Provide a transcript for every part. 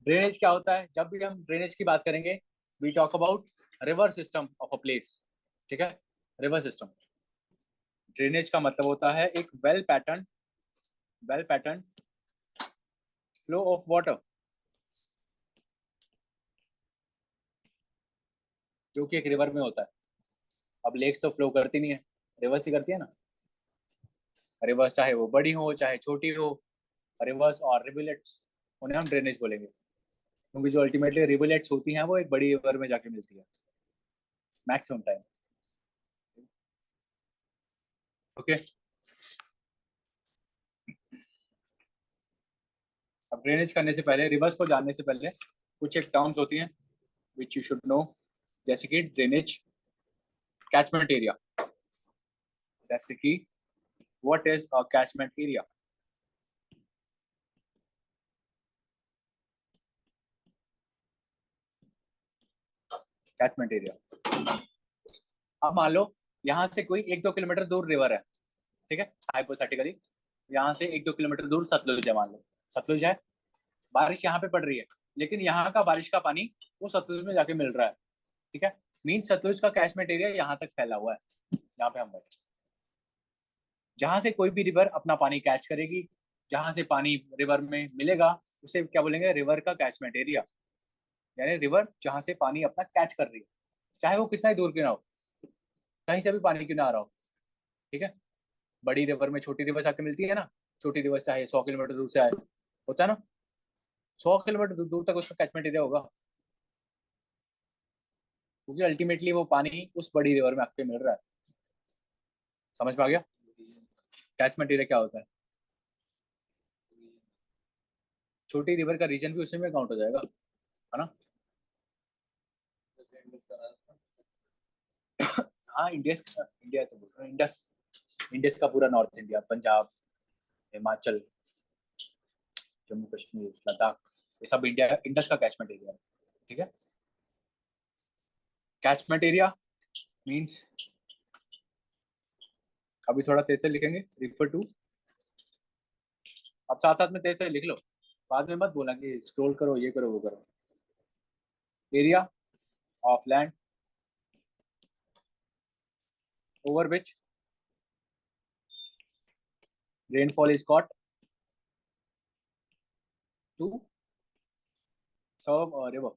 Drainage क्या होता है? जब भी हम ड्रेनेज की बात करेंगे, we talk about river system of a place. ठीक है, रिवर सिस्टम। ड्रेनेज का मतलब होता है एक well pattern flow of water, जो कि एक रिवर में होता है। अब लेक्स तो फ्लो करती नहीं है, रिवर्स ही करती है ना। रिवर्स चाहे वो बड़ी हो चाहे छोटी हो, रिवर्स और रिवुलेट्स, उन्हें हम ड्रेनेज बोलेंगे, क्योंकि जो अल्टीमेटली रिवुलेट्स होती हैं वो एक बड़ी रिवर में जाके मिलती है मैक्सिमम टाइम। ओके। अब ड्रेनेज करने से पहले, रिवर्स को जानने से पहले, कुछ एक टर्म्स होती हैं विच यू शुड नो, जैसे कि ड्रेनेज कैचमेंट एरिया। जैसे कि what is a catchment area? Catchment area, अब मान लो यहाँ से कोई 1-2 किलोमीटर दूर रिवर है। ठीक है, हाइपोथेटिकली यहाँ से 1-2 किलोमीटर दूर सतलुज है, मान लो सतलुज है। बारिश यहाँ पे पड़ रही है, लेकिन यहाँ का बारिश का पानी वो सतलुज में जाके मिल रहा है। ठीक है, मीन सतलुज का कैचमेंट एरिया यहाँ तक फैला हुआ है, यहाँ पे हम बैठे। जहां से कोई भी रिवर अपना पानी कैच करेगी, जहां से पानी रिवर में मिलेगा, उसे क्या बोलेंगे? रिवर का कैचमेंट एरिया। यानी रिवर जहां से पानी अपना कैच कर रही है, चाहे वो कितना ही दूर क्यों ना हो, कहीं से भी पानी क्यों ना आ रहा हो। ठीक है, बड़ी रिवर में छोटी रिवर आके मिलती है ना। छोटी रिवर चाहे 100 किलोमीटर दूर से आए, होता है ना, 100 किलोमीटर दूर तक उसका कैचमेंट एरिया होगा, क्योंकि अल्टीमेटली वो पानी उस बड़ी रिवर में आके मिल रहा है। समझ में आ गया? कैचमेंट एरिया क्या होता है? छोटी रिवर का रीजन भी उसी में काउंट हो जाएगा, है ना। हाँ, इंडिया तो बोल रहा हूँ, इंडस, इंडस का पूरा नॉर्थ इंडिया, पंजाब, हिमाचल, जम्मू कश्मीर, लद्दाख, ये सब इंडिया इंडस का कैचमेंट एरिया है। ठीक है, कैचमेंट एरिया मींस, अभी थोड़ा तेज से लिखेंगे, रिफर टू। अब साथ साथ में तेज से लिख लो, बाद में मत बोला कि स्क्रॉल करो, ये करो, वो करो। Area of land over which rainfall is caught to serve river.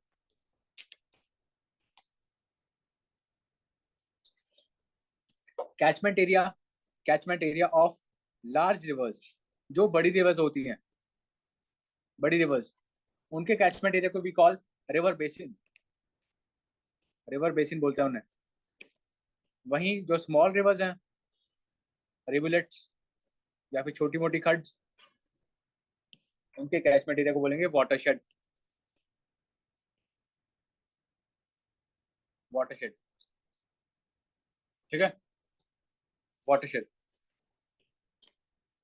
Catchment area, catchment area of large rivers, जो बड़ी रिवर्स होती हैं, बड़ी रिवर्स, उनके कैचमेंट एरिया को भी call river basin, river basin बोलते हैं उन्हें। वहीं जो स्मॉल रिवर्स हैं, रिवुलेट्स या फिर छोटी मोटी खड्स, उनके कैचमेंट एरिया को बोलेंगे वाटरशेड, वाटरशेड। ठीक है, वाटरशेड,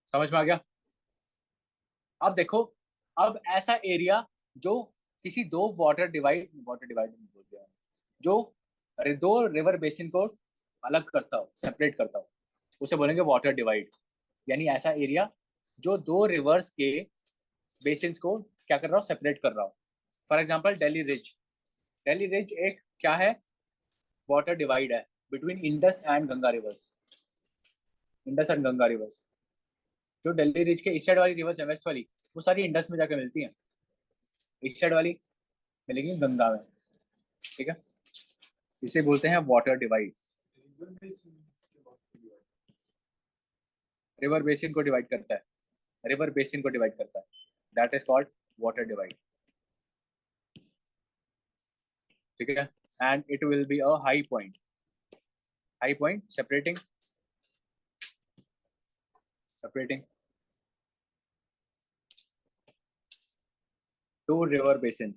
समझ में आ गया? अब देखो, अब ऐसा एरिया जो किसी दो वाटर डिवाइड बोल दिया, जो दो रिवर बेसिन को अलग करता हो, सेपरेट करता हो, उसे बोलेंगे वाटर डिवाइड। यानी ऐसा एरिया जो दो रिवर्स के बेसिन्स को क्या कर रहा हो? सेपरेट कर रहा हो। For example Delhi ridge, Delhi ridge एक क्या है? वाटर डिवाइड है between Indus and Ganga reverse, Indus and Ganga reverse. जो दिल्ली रिज के इस साइड वाली रिवर्स है, वेस्ट वाली, वो सारी इंडस में जाकर मिलती हैं, इस साइड वाली मिलेगी गंगा में। ठीक है, इसे बोलते हैं वाटर डिवाइड। रिवर बेसिन को डिवाइड करता है, रिवर बेसिन को डिवाइड करता है, that is called water divide. ठीक है, and it will be a high point separating two river basin.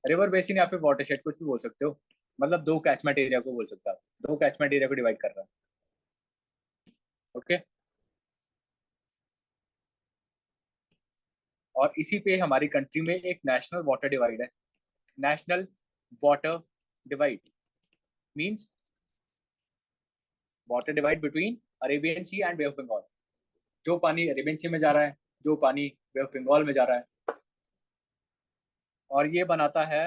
River basin या फिर वाटरशेड, कुछ भी बोल सकते हो, मतलब दो कैचमेंट एरिया को बोल सकते हो आप, दो कैचमेंट एरिया को डिवाइड कर रहा है। ओके, और इसी पे हमारी कंट्री में एक नेशनल वाटर डिवाइड है। National water divide means water divide between Arabian Sea and Bay of Bengal. जो पानी अरेबियन सी में जा रहा है, जो पानी बे ऑफ बंगाल में जा रहा है, और ये बनाता है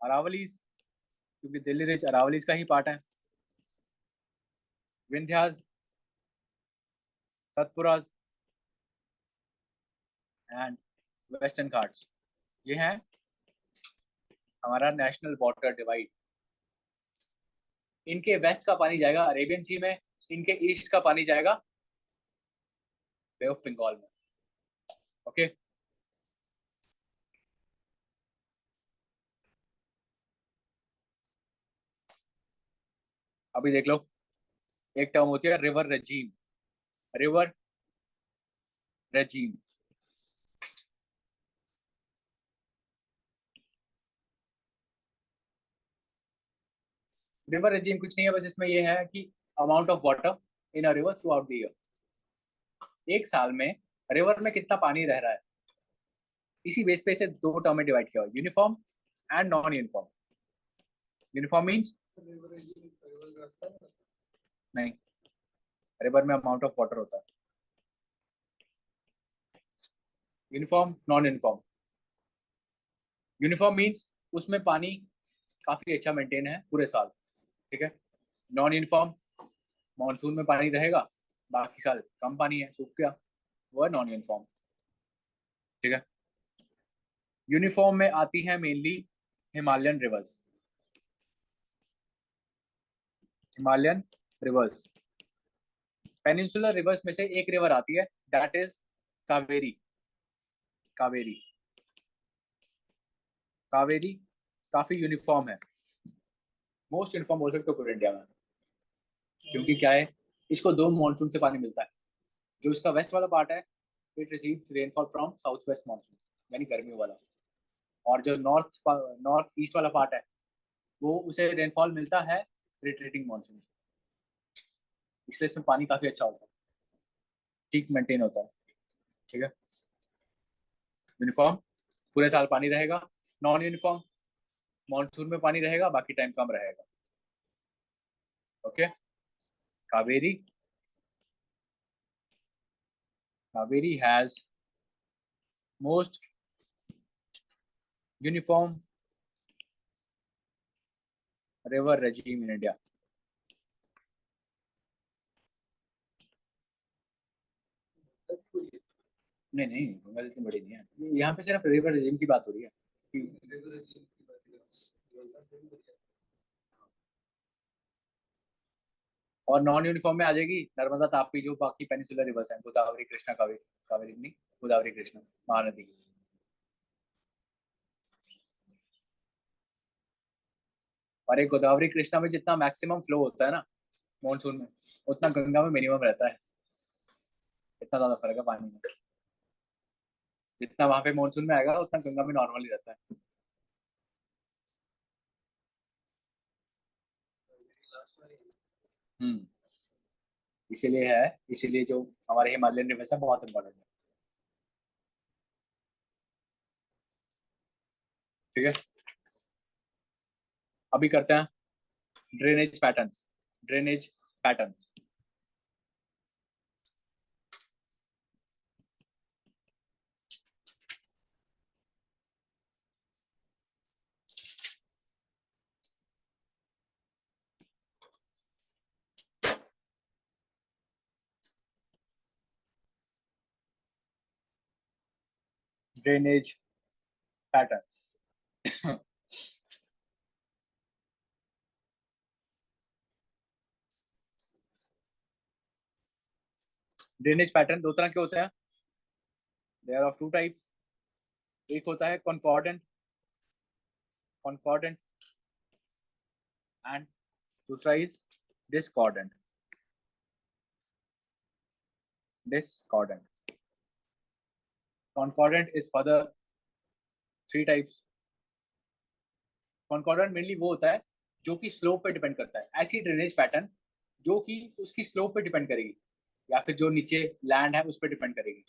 अरावलीज, क्योंकि दिल्ली रिज अरावलीज का ही पार्ट है। विंध्यास, सतपुराज एंड वेस्टर्न घाट्स, ये है हमारा नेशनल वाटर डिवाइड। इनके वेस्ट का पानी जाएगा अरेबियन सी में, इनके ईस्ट का पानी जाएगा बे ऑफ बंगाल में। ओके। अभी देख लो, एक टर्म होती है river regime. River regime, river regime कुछ नहीं है, बस इसमें ये है कि amount of water in a river through out the year, एक साल में रिवर में कितना पानी रह रहा है, इसी बेस पे इसे दो टर्म में डिवाइड किया हुआ, uniform and non uniform. Uniform means नहीं, रिवर में अमाउंट ऑफ वाटर होता है। Uniform, non uniform. Uniform means उसमें पानी काफी अच्छा मेंटेन है पूरे साल, ठीक है। नॉन यूनिफॉर्म, मानसून में पानी रहेगा, बाकी साल कम पानी है, सूख गया, वो है नॉन यूनिफॉर्म, ठीक है। यूनिफॉर्म में आती है mainly Himalayan reverse. Himalayan reverse, peninsular reverse में से एक रिवर आती है, दैट इज कावेरी। कावेरी, कावेरी काफी यूनिफॉर्म है, मोस्ट यूनिफॉर्म बोल सकते हो पूरे इंडिया में, क्योंकि क्या है, इसको दो मानसून से पानी मिलता है। जो इसका वेस्ट वाला पार्ट है, it receive rainfall from south west monsoon, यानी गर्मियों वाला। और जो नॉर्थ नॉर्थ ईस्ट वाला पार्ट है, वो उसे रेनफॉल मिलता है रिट्रीटिंग मानसून, इसलिए इसमें पानी काफी अच्छा होता है, ठीक मेंटेन होता है, ठीक है। यूनिफॉर्म, पूरे साल पानी रहेगा। नॉन यूनिफॉर्म, मानसून में पानी रहेगा, बाकी टाइम कम रहेगा। Okay. Kaveri, Kaveri has most uniform river regime in India. नहीं नहीं, गंगा इतनी बड़ी नहीं है, यहाँ पे सिर्फ रिवर रेजिम की बात हो रही है कि और नॉन यूनिफॉर्म में आ जाएगी नर्मदा, ताप्ती, जो बाकी पेनिसुलर रिवर्स हैं, गोदावरी, कृष्णा, कावेरी, कावेरी नहीं, गोदावरी, कृष्णा, महानदी। और एक गोदावरी कृष्णा में जितना मैक्सिमम फ्लो होता है ना मानसून में, उतना गंगा में मिनिमम रहता है, इतना ज्यादा फर्क है पानी में। जितना वहां पे मानसून में आएगा उतना गंगा में नॉर्मली रहता है। हम्म, इसीलिए है, इसीलिए जो हमारे हिमालयन रिवर्स है बहुत इंपॉर्टेंट है, ठीक है। अभी करते हैं drainage patterns. Drainage patterns, drainage patterns. Drainage pattern दो तरह के होते हैं, देयर ऑफ टू टाइप्स। एक होता है कॉन्कॉर्डेंट, कॉन्कॉर्डेंट, एंड दूसरा is discordant, discordant. Concordant is further three types. Concordant mainly वो होता है जो कि स्लोप पे डिपेंड करता है, ऐसी ड्रेनेज पैटर्न जो कि उसकी स्लोप पे डिपेंड करेगी, या फिर जो नीचे लैंड है उस पर डिपेंड करेगी,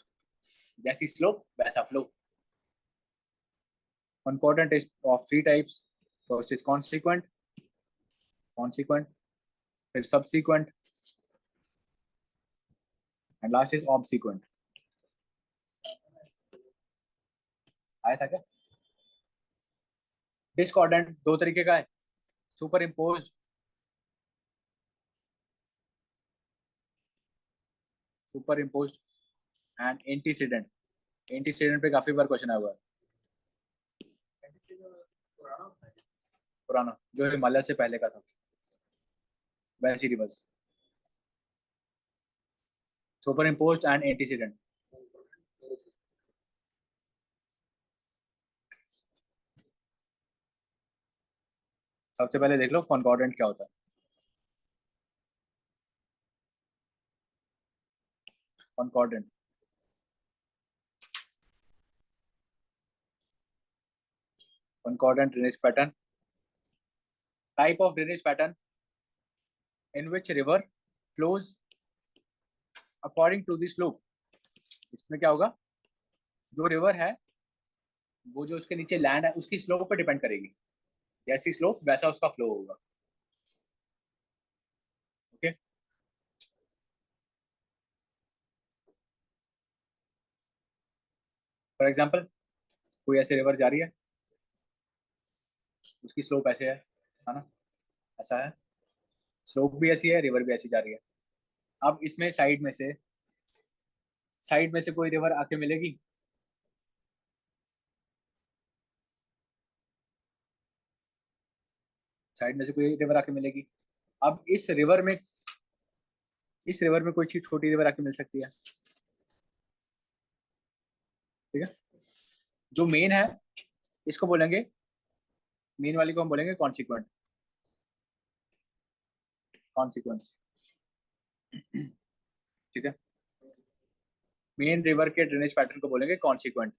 जैसी स्लोप वैसा flow. Concordant is of three types, first is consequent, consequent, फिर subsequent, and last is obsequent. आया था क्या? डिस्कॉर्डेंट दो तरीके का है, superimpose, superimpose and antecedent. Antecedent पे काफी बार क्वेश्चन आया हुआ है। पुराना जो हिमालय से पहले का था, वैसी reverse. Super impose and antecedent. सबसे पहले देख लो कॉन्कॉर्डेंट क्या होता है। Concordant, concordant drainage pattern, type of drainage pattern in which river flows according to the slope। इसमें क्या होगा, जो रिवर है वो जो उसके नीचे लैंड है उसकी स्लोप पे डिपेंड करेगी, जैसी स्लोप वैसा उसका फ्लो होगा। ओके, फॉर एग्जांपल कोई ऐसे रिवर जा रही है, उसकी स्लोप ऐसे है ना, ऐसा है, स्लोप भी ऐसी है, रिवर भी ऐसी जा रही है। अब इसमें साइड में से कोई रिवर आके मिलेगी, साइड में से कोई रिवर आके मिलेगी। अब इस रिवर में कोई चीज छोटी रिवर आके मिल सकती है। ठीक है, जो मेन है इसको बोलेंगे, मेन वाली को हम बोलेंगे कॉन्सिक्वेंट। कॉन्सिक्वेंट, ठीक है, मेन रिवर के ड्रेनेज पैटर्न को बोलेंगे consequent,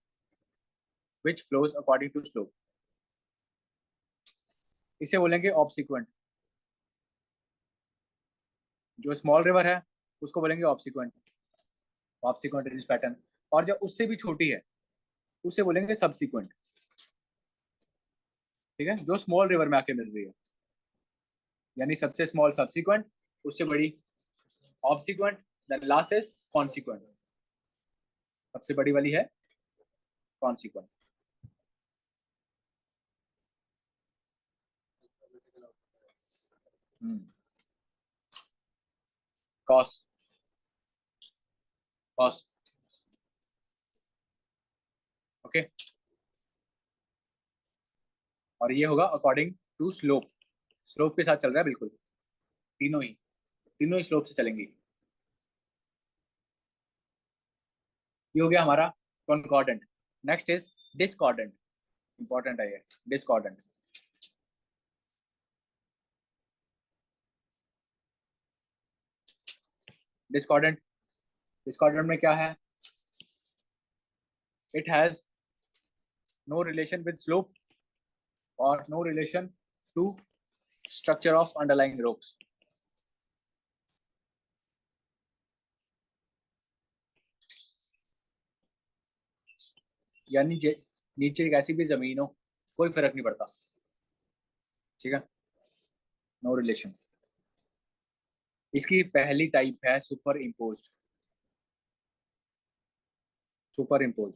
which flows according to slope. इसे बोलेंगे ऑब्सिक्वेंट। जो स्मॉल रिवर है उसको बोलेंगे ऑब्सिक्वेंट, ऑब्सिक्वेंट ड्रेनेज पैटर्न। और जो उससे भी छोटी है उसे बोलेंगे सब्सिक्वेंट। ठीक है, जो स्मॉल रिवर में आके मिल रही है, यानी सबसे स्मॉल सब्सिक्वेंट, उससे बड़ी obsequent, then last is consequent. सबसे बड़ी वाली है कॉन्सिक्वेंट। Cos, cos, okay. और ये होगा अकॉर्डिंग टू स्लोप, स्लोप के साथ चल रहा है बिल्कुल, तीनों ही स्लोप से चलेंगी। ये हो गया हमारा concordant. Next is discordant, important है ये डिस्कॉर्डेंट। डिस्कॉर्डेंट, डिस्कॉर्डेंट में क्या है, it has no relation with slope और no relation to structure of underlying rocks. यानी नीचे एक ऐसी भी जमीन हो, कोई फर्क नहीं पड़ता। ठीक है, नो रिलेशन। इसकी पहली टाइप है super imposed. Super impose,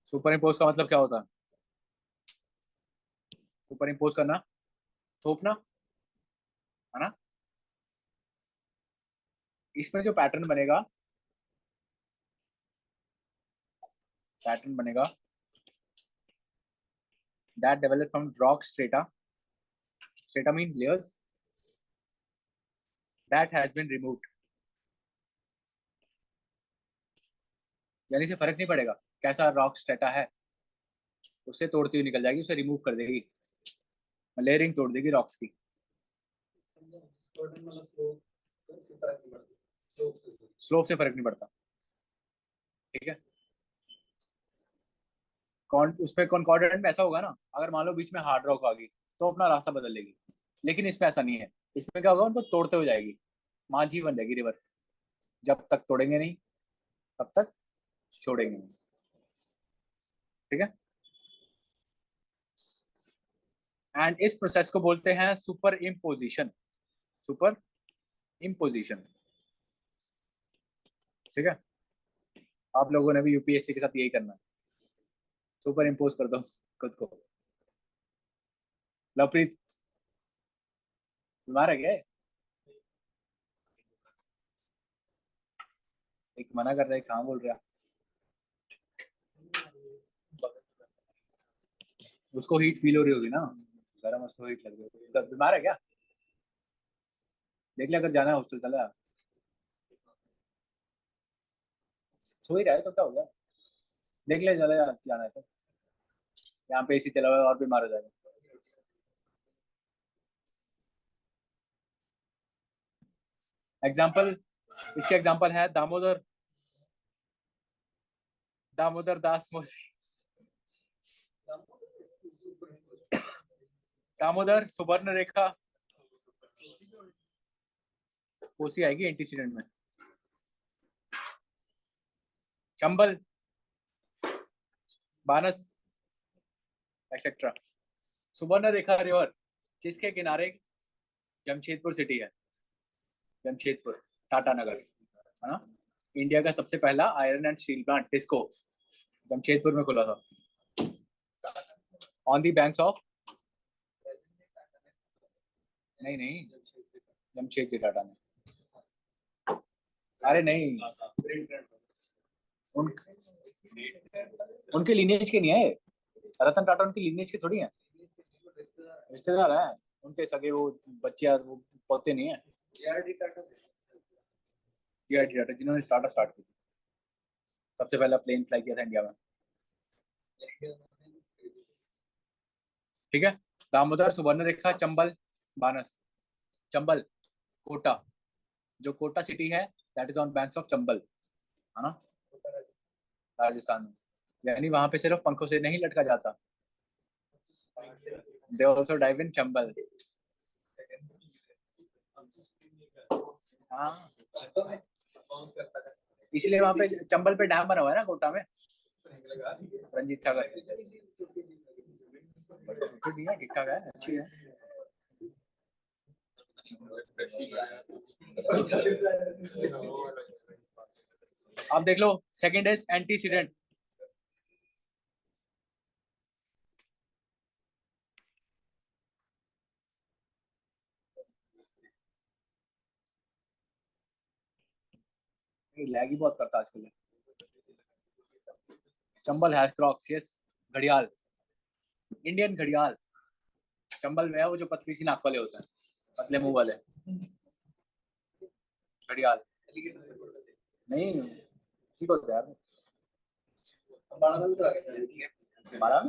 super impose का मतलब क्या होता है, सुपर इम्पोज करना, थोपना, है ना। इसमें जो पैटर्न बनेगा that develop from rock strata, strata mean layers that has been removed. यानी से फर्क नहीं पड़ेगा कैसा रॉक स्ट्रेटा है, उसे तोड़ती हुई निकल जाएगी, उसे रिमूव कर देगी, लेयरिंग तोड़ देगी रॉक्स की। स्लोप से फर्क नहीं पड़ता। ठीक है, कौन उसमें कॉन्कॉर्डेंट में ऐसा होगा ना, अगर मान लो बीच में हार्ड रॉक आ गई तो अपना रास्ता बदल लेगी, लेकिन इसमें ऐसा नहीं है। इसमें क्या होगा, उनको तोड़ते हुए जाएगी, माझी बन जाएगी रिवर, जब तक तोड़ेंगे नहीं तब तक छोड़ेंगे नहीं। ठीक है, एंड इस प्रोसेस को बोलते हैं सुपर इम्पोजिशन, सुपर इम्पोजिशन। ठीक है, आप लोगों ने भी यूपीएससी के साथ यही करना है, सुपर इम्पोज कर दो खुद को। लवप्रीत बीमार है क्या? एक मना कर रहा है, कहाँ बोल रहा है? उसको हीट फील हो रही होगी ना, गर्म, उसको हीट लग रही होगी। तो बीमार है क्या? देख ले, अगर जाना है हॉस्टल चला। सो ही रहा है तो क्या हो गया? देख ले, चला जाना है तो। यहाँ पे एसी चला हुआ है और बीमार हो जाएगा। एग्जाम्पल, इसके एग्जाम्पल है दामोदर, दामोदर दास मोदी, दामोदर सुवर्ण रेखा, कोसी आएगी एंटीसीडेंट में। चंबल, बानस, एक्सेट्रा। सुवर्ण रेखा रिवर जिसके किनारे जमशेदपुर सिटी है, जमशेदपुर, टाटा नगर, है ना। इंडिया का सबसे पहला iron and steel plant TISCO Jamshedpur में खुला था, ऑन दी बैंक्स ऑफ, नहीं नहीं, जमशेदपुर टाटा में। अरे नहीं, उन, उनके लिनेज के नहीं है। रतन टाटा उनकी लिनेज के थोड़ी है, रिश्तेदार है उनके सगे, वो बच्चे, वो पोते नहीं है। जीआरडी टाटा जिन्होंने टाटा स्टार्ट की थी, सबसे पहला प्लेन फ्लाई किया था इंडिया में। ठीक है। दामोदर सुवर्ण रेखा, चंबल, बानस। चंबल, कोटा, जो कोटा सिटी है, that is on banks of Chambal, है ना, राजस्थान में। यानी वहां पे सिर्फ पंखों से नहीं लटका जाता, they also dive in Chambal. हाँ, इसलिए वहां पे चंबल पे डैम बना हुआ है ना कोटा में, रंजीत सागर। ठीक है, ठीक ठाक है, अच्छी है। आप देख लो, सेकंड इज एंटीसीडेंट। लैग ही बहुत करता आजकल। Chambal hash Crocs, yes. घड़ियाल, इंडियन घड़ियाल चंबल में है, वो जो पतली सी नाक वाले होते हैं, पतले मुंह वाले, घड़ियाल। नहीं, ठीक होता है यार। हमारा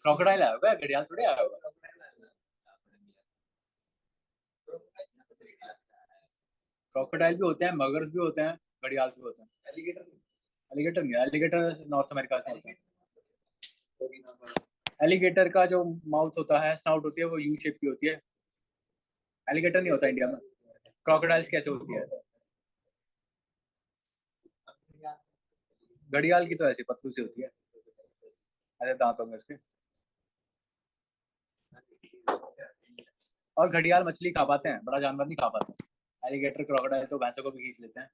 क्रोकोडाइल आया होगा, घड़ियाल थोड़ी आया होगा। क्रोकोडाइल भी होते हैं, मगर्स भी होते हैं, घड़ियाल भी होते हैं। एलिगेटर नहीं, एलिगेटर नॉर्थ अमेरिका से होता है। एलिगेटर का जो माउथ होता है, स्नाउट होती है, वो यू शेप की होती है। एलिगेटर नहीं होता इंडिया में। क्रोकोडाइल्स कैसे होती है? घड़ियाल की तो ऐसी पतलू सी होती है, ऐसे दांत होंगे उसके। और घड़ियाल मछली खा पाते हैं, बड़ा जानवर नहीं खा पाते। एलिगेटर क्रोकोडाइल तो भैंसों को भी खींच लेते हैं,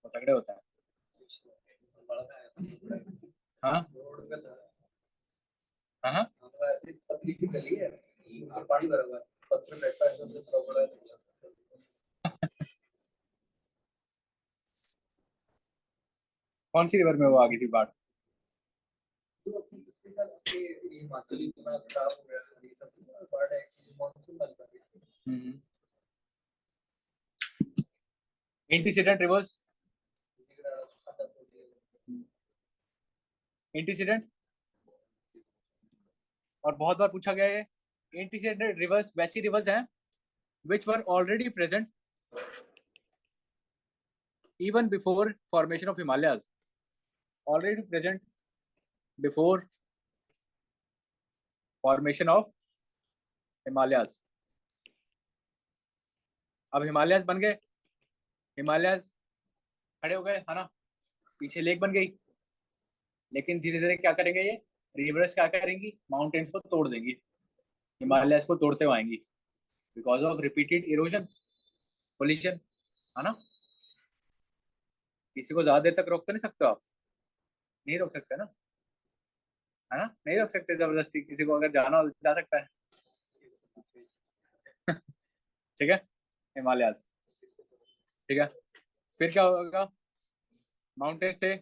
वो तगड़े होते हैं। हाँ हाँ हाँ। कौन सी रिवर में वो आ गई थी बाढ़? एंटीसीडेंट रिवर्स, एंटीसीडेंट, और बहुत बार पूछा गया है। एंटीसीडेंट रिवर्स वैसी रिवर्स हैं which were already present even before formation of Himalayas, already present before formation of Himalayas। अब हिमालयस बन गए, हिमालयस खड़े हो गए, है ना, पीछे लेक बन गई। लेकिन धीरे धीरे क्या करेंगे ये रिवर्स, क्या करेंगी, माउंटेन्स को तोड़ देंगी, हिमालयस को तोड़ते हुए आएंगी, because of repeated erosion, pollution, है ना। किसी को ज्यादा देर तक रोक तो नहीं सकते आप, नहीं रोक सकते ना। है ना, नहीं रोक सकते जबरदस्ती, किसी को अगर जाना हो तो जा सकता है। ठीक है, हिमालय। ठीक है, फिर क्या होगा, माउंटेन से,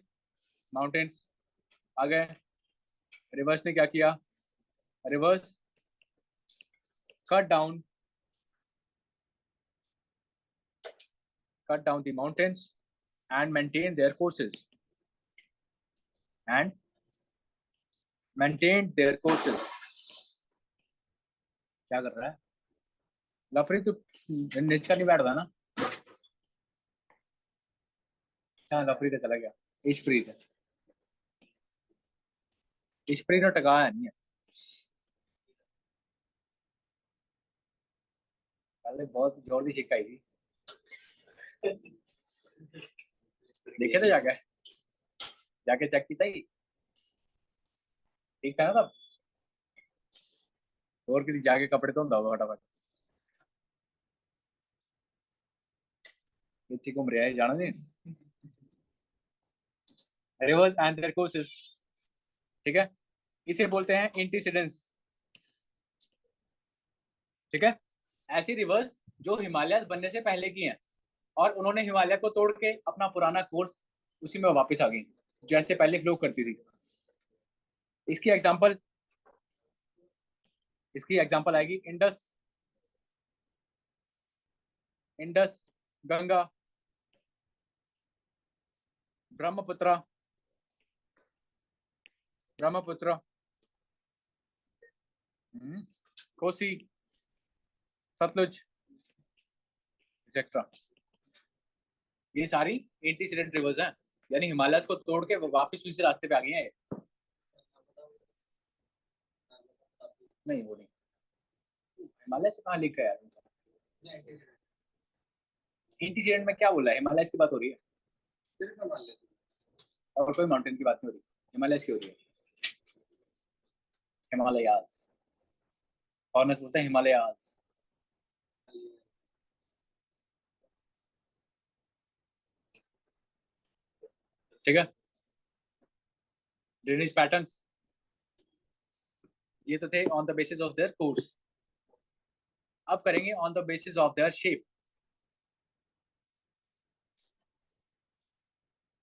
माउंटेन्स आ गए, रिवर्स ने क्या किया, reverse cut down, cut down the mountains and maintain their courses, and maintained their courses। क्या कर रहा है लफरी, तो नीचे नहीं बैठता ना। अच्छा लफरी तो चला गया, इशप्रीत है, इशप्रीत ने टका है नहीं है। पहले बहुत जोर दी शिकाई थी, देखे थे जाके, जाके चेक की थी, ठीक था ना तब। और किसी जाके कपड़े तो होगा फटाफट, इतनी घूम रहा है जाना नहीं। रिवर्स एंड देयर कोर्सेज, ठीक है, इसे बोलते हैं एंटीसीडेंट्स। ठीक है, ऐसी रिवर्स जो हिमालय बनने से पहले की हैं, और उन्होंने हिमालय को तोड़ के अपना पुराना कोर्स उसी में वापस आ गई, जैसे पहले फ्लो करती थी। इसकी एग्जांपल, इसकी एग्जांपल आएगी इंडस, इंडस, गंगा, ब्रह्मपुत्र, ब्रह्मपुत्र, कोसी, सतलुज, एक्सेट्रा। ये सारी एंटीसीडेंट रिवर्स हैं, यानी हिमालय को तोड़ के वो वापस उसी रास्ते पे आ गई हैं। नहीं वो नहीं, हिमालय से कहाँ लिखा है यार, एंटीसीडेंट में क्या बोला है, हिमालय की बात हो रही है, और कोई माउंटेन की बात नहीं हो रही, हिमालय की हो रही है, हिमालयाज, फॉरनर्स बोलते हैं हिमालयाज। ठीक है, ड्रेनेज पैटर्न्स, ये तो थे on the basis of their course. अब करेंगे on the basis of their shape,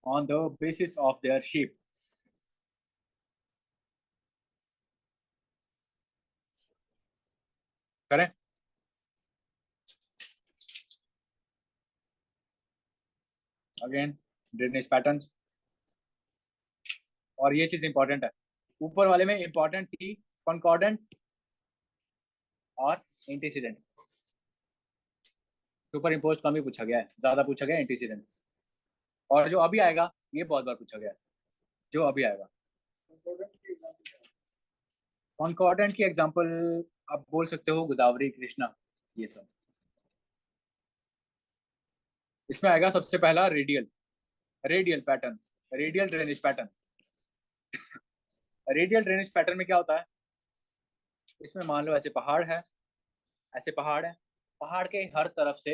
on the basis of their shape. करें, अगेन ड्रेनेज पैटर्न्स, और ये चीज इंपॉर्टेंट है, ऊपर वाले में इंपॉर्टेंट थी कॉन्कॉर्डेंट और एंटीसीडेंट, सुपर इम्पोज कम ही पूछा गया है, ज्यादा पूछा गया एंटीसीडेंट। और जो अभी आएगा ये बहुत बार पूछा गया है, जो अभी आएगा। कॉन्कॉर्डेंट की एग्जांपल आप बोल सकते हो गोदावरी, कृष्णा, ये सब। इसमें आएगा सबसे पहला radial, radial pattern, radial drainage pattern. Radial drainage pattern में क्या होता है, इसमें मान लो ऐसे पहाड़ है, ऐसे पहाड़ है, पहाड़ के हर तरफ से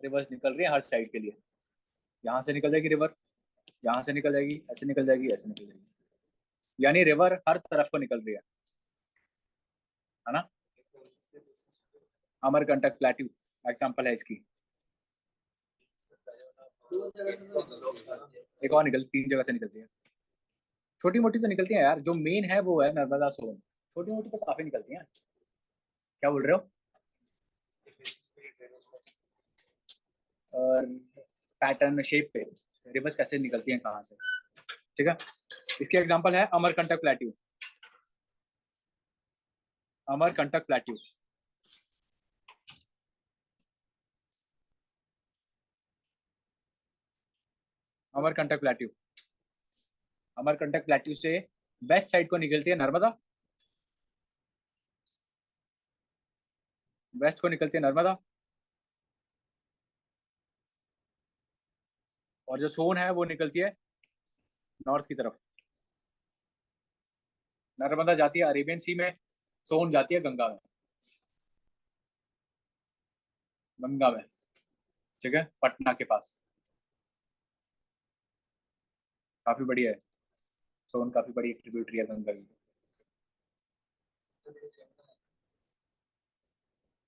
रिवर्स निकल रही है हर साइड के लिए, यहाँ से निकल जाएगी रिवर, यहाँ से निकल जाएगी, ऐसे निकल जाएगी, ऐसे निकल जाएगी, यानी रिवर हर तरफ को निकल रही है ना। अमरकंटक प्लेट्यू एग्जांपल है इसकी, एक और निकल, तीन जगह से निकलती है, छोटी मोटी तो निकलती है यार, जो मेन है वो है नर्मदा सोन, छोटी मोटी तो काफी निकलती है। क्या बोल रहे हो, और पैटर्न शेप पे रिवर्स कैसे निकलती है कहाँ से। ठीक है, इसकी एग्जांपल है Amarkantak plateau, Amarkantak plateau, Amarkantak plateau, Amarkantak plateau से वेस्ट साइड को निकलती है नर्मदा, वेस्ट को निकलती है नर्मदा, और जो सोन है वो निकलती है नॉर्थ की तरफ, नर्मदा जाती है अरेबियन सी में, सोन जाती है गंगा में, गंगा में। ठीक है, पटना के पास, काफी बढ़िया है, सोन काफी बड़ी ट्रिब्यूटरी है गंगा की।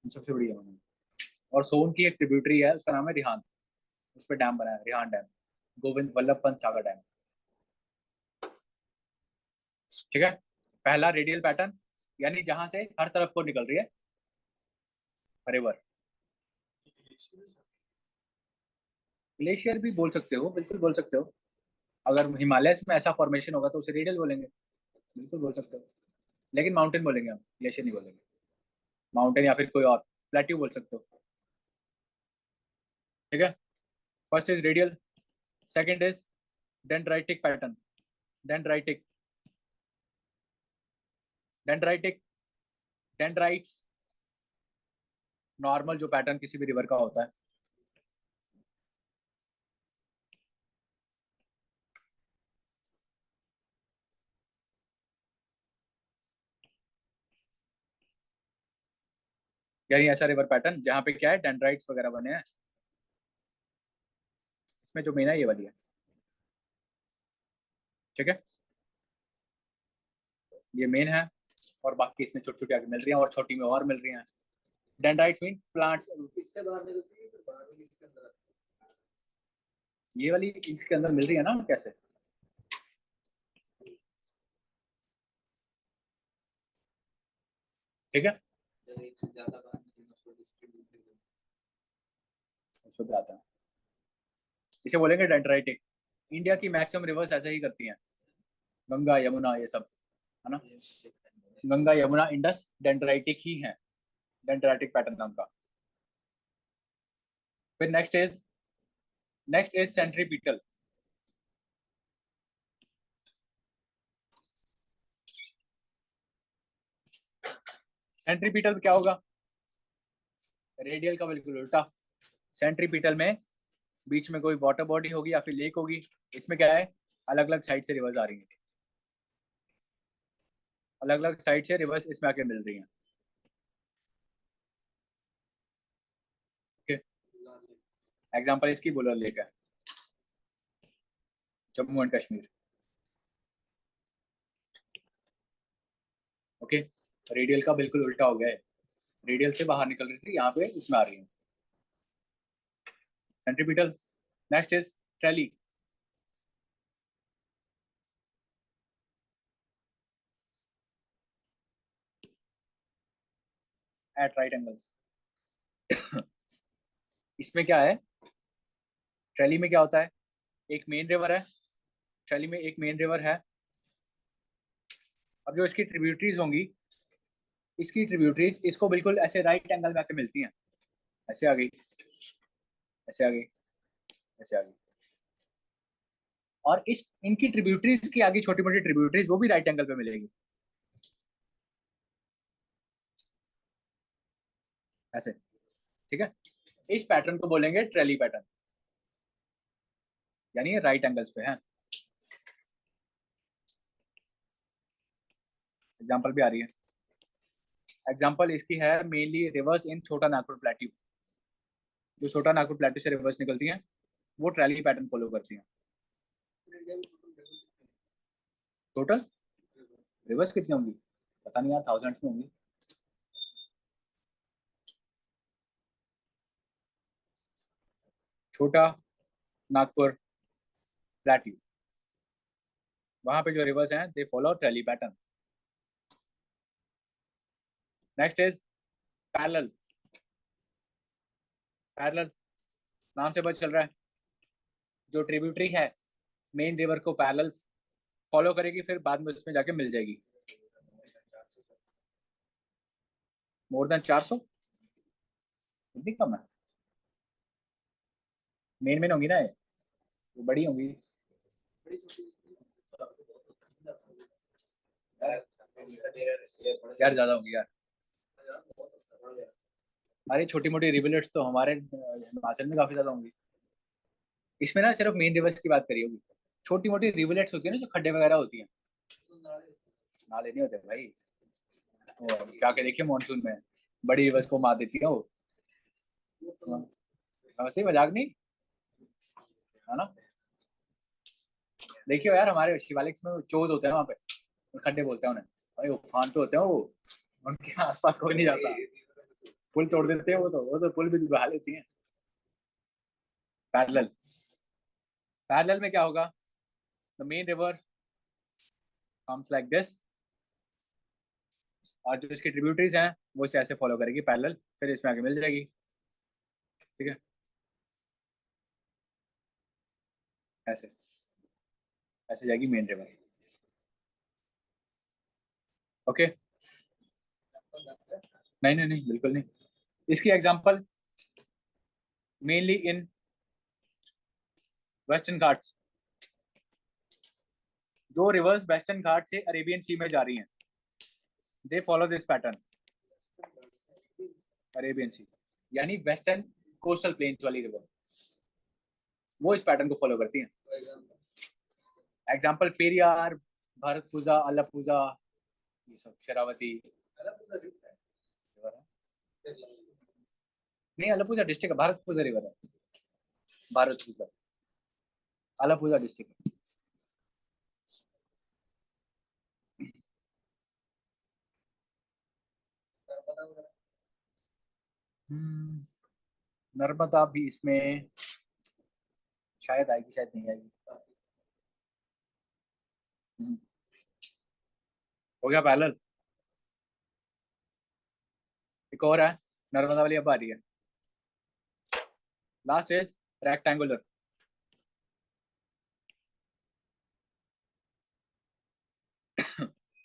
सबसे बड़ी यमुना। और सोन की एक ट्रिब्यूटरी है, उसका नाम है रिहांद, उस पर डैम बना है, रिहांद डैम, गोविंद वल्लभ पंत सागर डैम। ठीक है। पहला रेडियल पैटर्न, यानी जहां से हर तरफ को निकल रही है रिवर। ग्लेशियर भी बोल सकते हो, बिल्कुल बोल सकते हो। अगर हिमालय में ऐसा फॉर्मेशन होगा तो उसे रेडियल बोलेंगे, बिल्कुल बोल सकते हो। लेकिन माउंटेन बोलेंगे हम, ग्लेशियर नहीं बोलेंगे। माउंटेन या फिर कोई और प्लेट्यू बोल सकते हो। ठीक है। First is radial, second is dendritic pattern. Dendritic, dendritic, dendrites, normal जो पैटर्न किसी भी रिवर का होता है। यानी ऐसा रिवर पैटर्न जहाँ पे क्या है, डेंड्राइट्स वगैरह बने हैं। इसमें जो मेन है ये वाली है। ठीक है, ये मेन है। और बाकी इसमें छोटी छोटी आगे मिल रही हैं, और छोटी में और मिल रही हैं। Dendrites mean plants. इससे बाहर निकलती है, फिर बाहर भी इसके अंदर आती है। ये वाली इसके अंदर मिल रही है ना, कैसे? ठीक है, एक से ज्यादा बार उसको भी आता है। इसे बोलेंगे डेंड्राइटिक। इंडिया की मैक्सिमम रिवर्स ऐसे ही करती हैं, गंगा यमुना ये सब, है ना। गंगा यमुना इंडस डेंड्राइटिक ही है, डेंड्राइटिक पैटर्न नाम का। फिर नेक्स्ट इज सेंट्रीपिटल। सेंट्रीपिटल क्या होगा? रेडियल का बिल्कुल उल्टा। सेंट्रीपिटल में बीच में कोई वाटर बॉडी होगी या फिर लेक होगी। इसमें क्या है, अलग अलग साइड से रिवर्स आ रही है, अलग अलग साइड से रिवर्स इसमें आके मिल रही हैं। ओके, एग्जाम्पल इसकी बुलर लेक है, Jammu and Kashmir. Okay, radial का बिल्कुल उल्टा हो गया है, रेडियल से बाहर निकल रही थी, यहाँ पे इसमें आ रही है centripetal. Next is trellis. At right angles. इसमें क्या है, ट्रेली में क्या होता है, एक मेन रिवर है, ट्रेली में एक मेन रिवर है। अब जो इसकी ट्रिब्यूटरीज होंगी, इसकी ट्रिब्यूटरीज इसको बिल्कुल ऐसे राइट एंगल में आके मिलती हैं। ऐसे आ गई, ऐसे आ गई, ऐसे आ गई। और इस इनकी ट्रिब्यूटरीज की आगे छोटी मोटी ट्रिब्यूटरीज वो भी राइट एंगल पे मिलेगी, ऐसे। ठीक है, इस पैटर्न को बोलेंगे ट्रेली पैटर्न, यानी ये राइट एंगल्स पे है। एग्जांपल भी आ रही है। एग्जांपल इसकी है मेनली रिवर्स इन छोटा नागपुर प्लेट्यू। जो छोटा नागपुर प्लेट्यू से रिवर्स निकलती हैं वो ट्रेली पैटर्न फॉलो करती हैं। टोटल रिवर्स कितनी होंगी पता नहीं यार, थाउजेंड्स में होंगी। छोटा नागपुर प्लेट्यू, वहां पे जो रिवर्स हैं they follow trellis pattern. Next is parallel. Parallel नाम से पता चल रहा है, जो ट्रिब्यूटरी है मेन रिवर को पैरेलल फॉलो करेगी, फिर बाद में उसमें जाके मिल जाएगी। मोर देन 400, इतनी कम है? मेन मेन होंगी ना ये, वो बड़ी होंगी। यार ज्यादा होंगी यार। अरे छोटी मोटी रिवलेट्स तो हमारे हिमाचल में काफी ज्यादा होंगी। इसमें ना सिर्फ मेन रिवर्स की बात करी होगी, छोटी मोटी रिवलेट्स होती है ना जो खड्डे वगैरह होती हैं। नाले नहीं होते भाई, वो जाके देखिए मानसून में बड़ी रिवर्स को मार देती है वो। हाँ, वैसे ही मजाक नहीं, है ना। देखियो यार, हमारे शिवालिक्स में चोज होते हैं वहाँ पे, खड्डे बोलते हैं उन्हें भाई, उफान पे होते हैं वो। उनके आसपास कोई नहीं जाता, पुल तोड़ देते हैं वो तो पुल भी बहा लेती हैं। पैरेलल, पैरेलल में क्या होगा, the main river comes like this, और जो इसकी ट्रिब्यूटरीज हैं वो इसे ऐसे फॉलो करेगी पैरेलल, फिर इसमें आगे मिल जाएगी। ठीक है, ऐसे ऐसे जाएगी मेन रिवर। ओके, नहीं नहीं नहीं बिल्कुल नहीं। इसकी example mainly in western Ghats, जो रिवर्स वेस्टर्न घाट से अरेबियन सी में जा रही हैं, they follow this pattern. Arabian Sea यानी वेस्टर्न कोस्टल प्लेन्स वाली रिवर, वो इस पैटर्न को फॉलो करती हैं। एग्जाम्पल पेरियार, भरतपुजा, अलपुजा, ये सब, शरावती रिवर है। नहीं, अलपुजा डिस्ट्रिक्ट है, भारतपुजा रिवर है, भारतपुजा, अलपुजा डिस्ट्रिक्ट है। हम्म, नर्मदा भी इसमें शायद आएगी, शायद नहीं आएगी। हम्म, हो गया पैरेलल। एक और है, नर्मदा वाली अब आ रही है। Last is rectangular.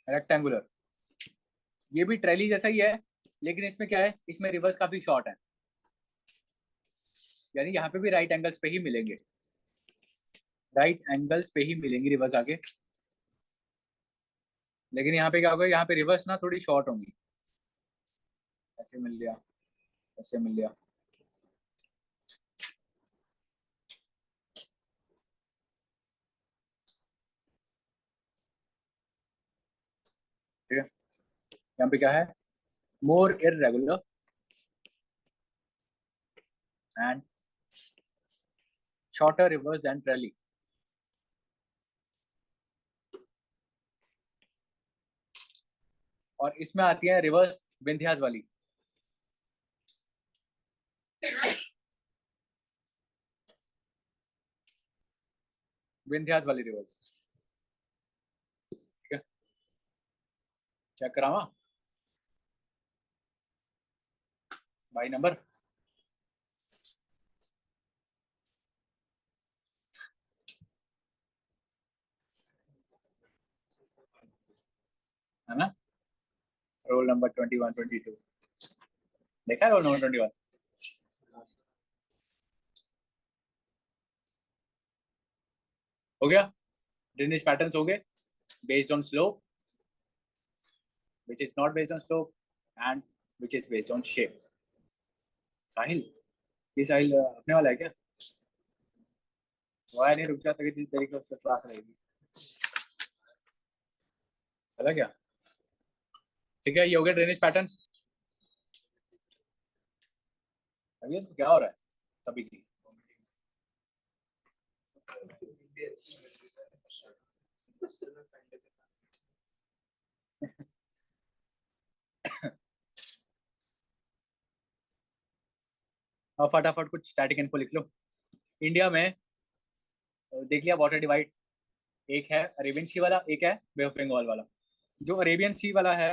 रेक्टेंगुलर, ये भी ट्रेली जैसा ही है, लेकिन इसमें क्या है, इसमें रिवर्स काफी शॉर्ट है, यानी यहाँ पे भी राइट एंगल्स पे ही मिलेंगे, राइट एंगल्स पे ही मिलेंगी रिवर्स आगे। लेकिन यहाँ पे क्या होगा, यहाँ पे रिवर्स ना थोड़ी शॉर्ट होंगी। ऐसे मिल लिया, ऐसे मिल लिया। ठीक है, यहाँ पे क्या है, more irregular and shorter rivers and trellis. और इसमें आती है रिवर्स विंध्यास वाली। विंध्यास वाली रिवर्स। ठीक है, चेक करावा भाई नंबर। है ना, रोल नंबर 21 22, देखा रोल नंबर 21। हो गया, ड्रेनेज पैटर्न्स हो गए, based on slope, which is not based on slope, and which is based on shape। साहिल, ये साहिल अपने वाला है क्या? वो है नहीं, रुक जा, तरीके तरीके उसका क्लास रहेगी। पता क्या, ठीक है, ये हो गया ड्रेनेज पैटर्न्स। अभी तो क्या हो रहा है तभी की। अब फटाफट कुछ स्टैटिक इन्फो लिख लो। इंडिया में देख लिया वाटर डिवाइड, एक है अरेबियन सी वाला, एक है बे ऑफ बंगाल वाला। जो अरेबियन सी वाला है,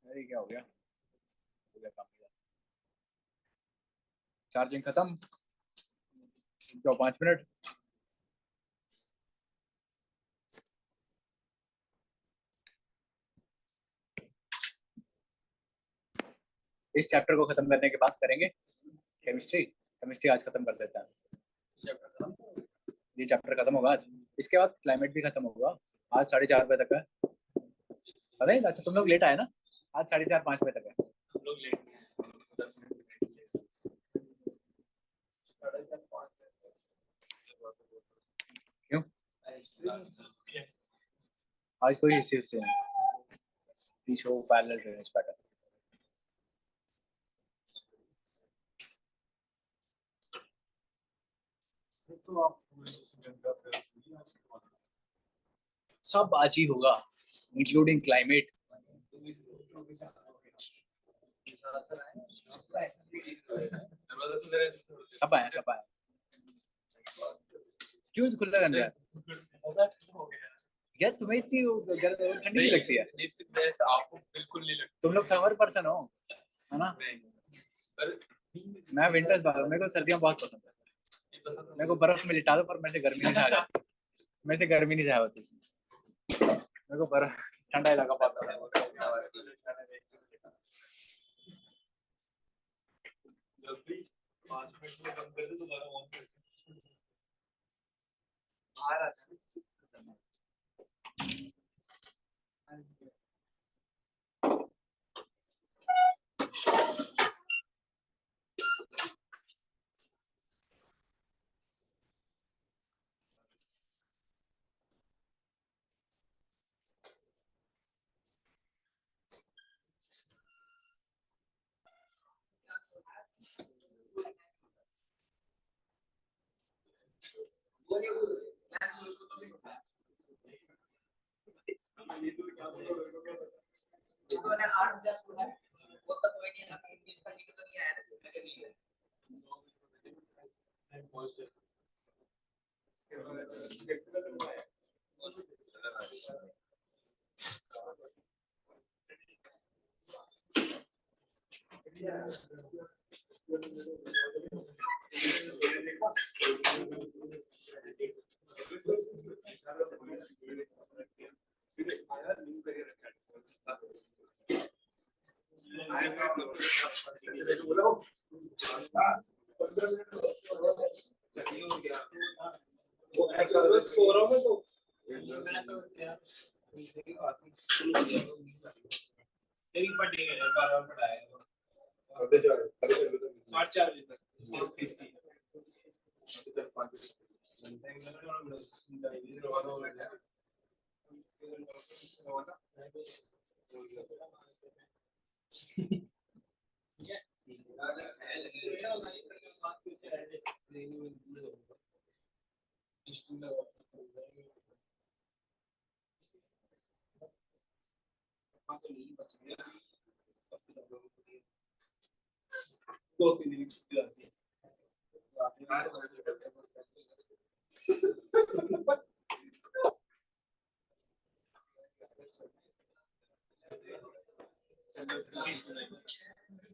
अरे क्या हो गया काम, चार्जिंग खत्म, जाओ 5 मिनट। इस चैप्टर को खत्म करने के बाद करेंगे केमिस्ट्री। केमिस्ट्री आज खत्म कर देता है, ये चैप्टर खत्म होगा आज। इसके बाद क्लाइमेट भी खत्म होगा, आज 4:30 बजे तक है। अरे अच्छा, तुम लोग लेट आए ना, आज 4:30 5 बजे तक है। हम लोग लेट नहीं आए, 10 मिनट। क्यों, आज कोई हिस्ट्री से नहीं, शो पैरेलल ड्रेनेज पैटर्न। तो आप सब आज ही होगा, इंक्लूडिंग क्लाइमेट, सब आया सब आया, क्यों खुला रहने यार? यार तुम्हें इतनी ठंडी नहीं लगती है? आपको बिल्कुल नहीं लगती। तुम लोग समर पर्सन हो, है ना? मैं विंटर्स बार, मेरे को सर्दियां बहुत पसंद है। मेरे को बर्फ में लिटा दो पर मेरे से गर्मी नहीं सहा जाती, मेरे से गर्मी नहीं सहा होती। मेरे को बर्फ ठंडा इलाका बहुत पसंद है। जब भी 5 मिनट में बंद कर दे दोबारा ऑन कर दे, बाहर आ जाए।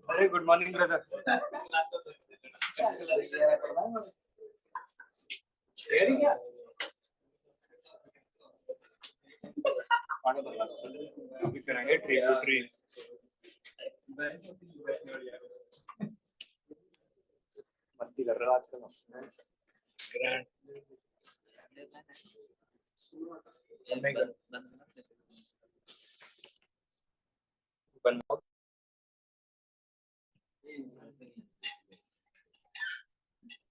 अरे गुड मॉर्निंग ब्रदर। अभी करेंगे ट्री टू ट्रीज। मस्ती कर रहे हो आजकल।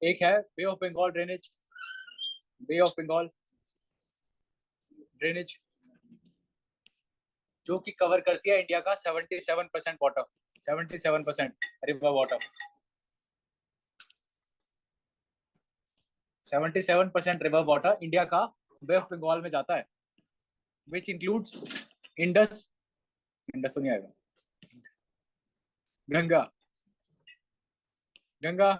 एक है Bay of Bengal drainage, Bay of Bengal drainage जो कि कवर करती है इंडिया का 77% water, 77% river water, 77% river water India का बे ऑफ बंगाल में जाता है, विच इंक्लूड्स इंडस, इंडस तो नहीं आएगा, गंगा, गंगा,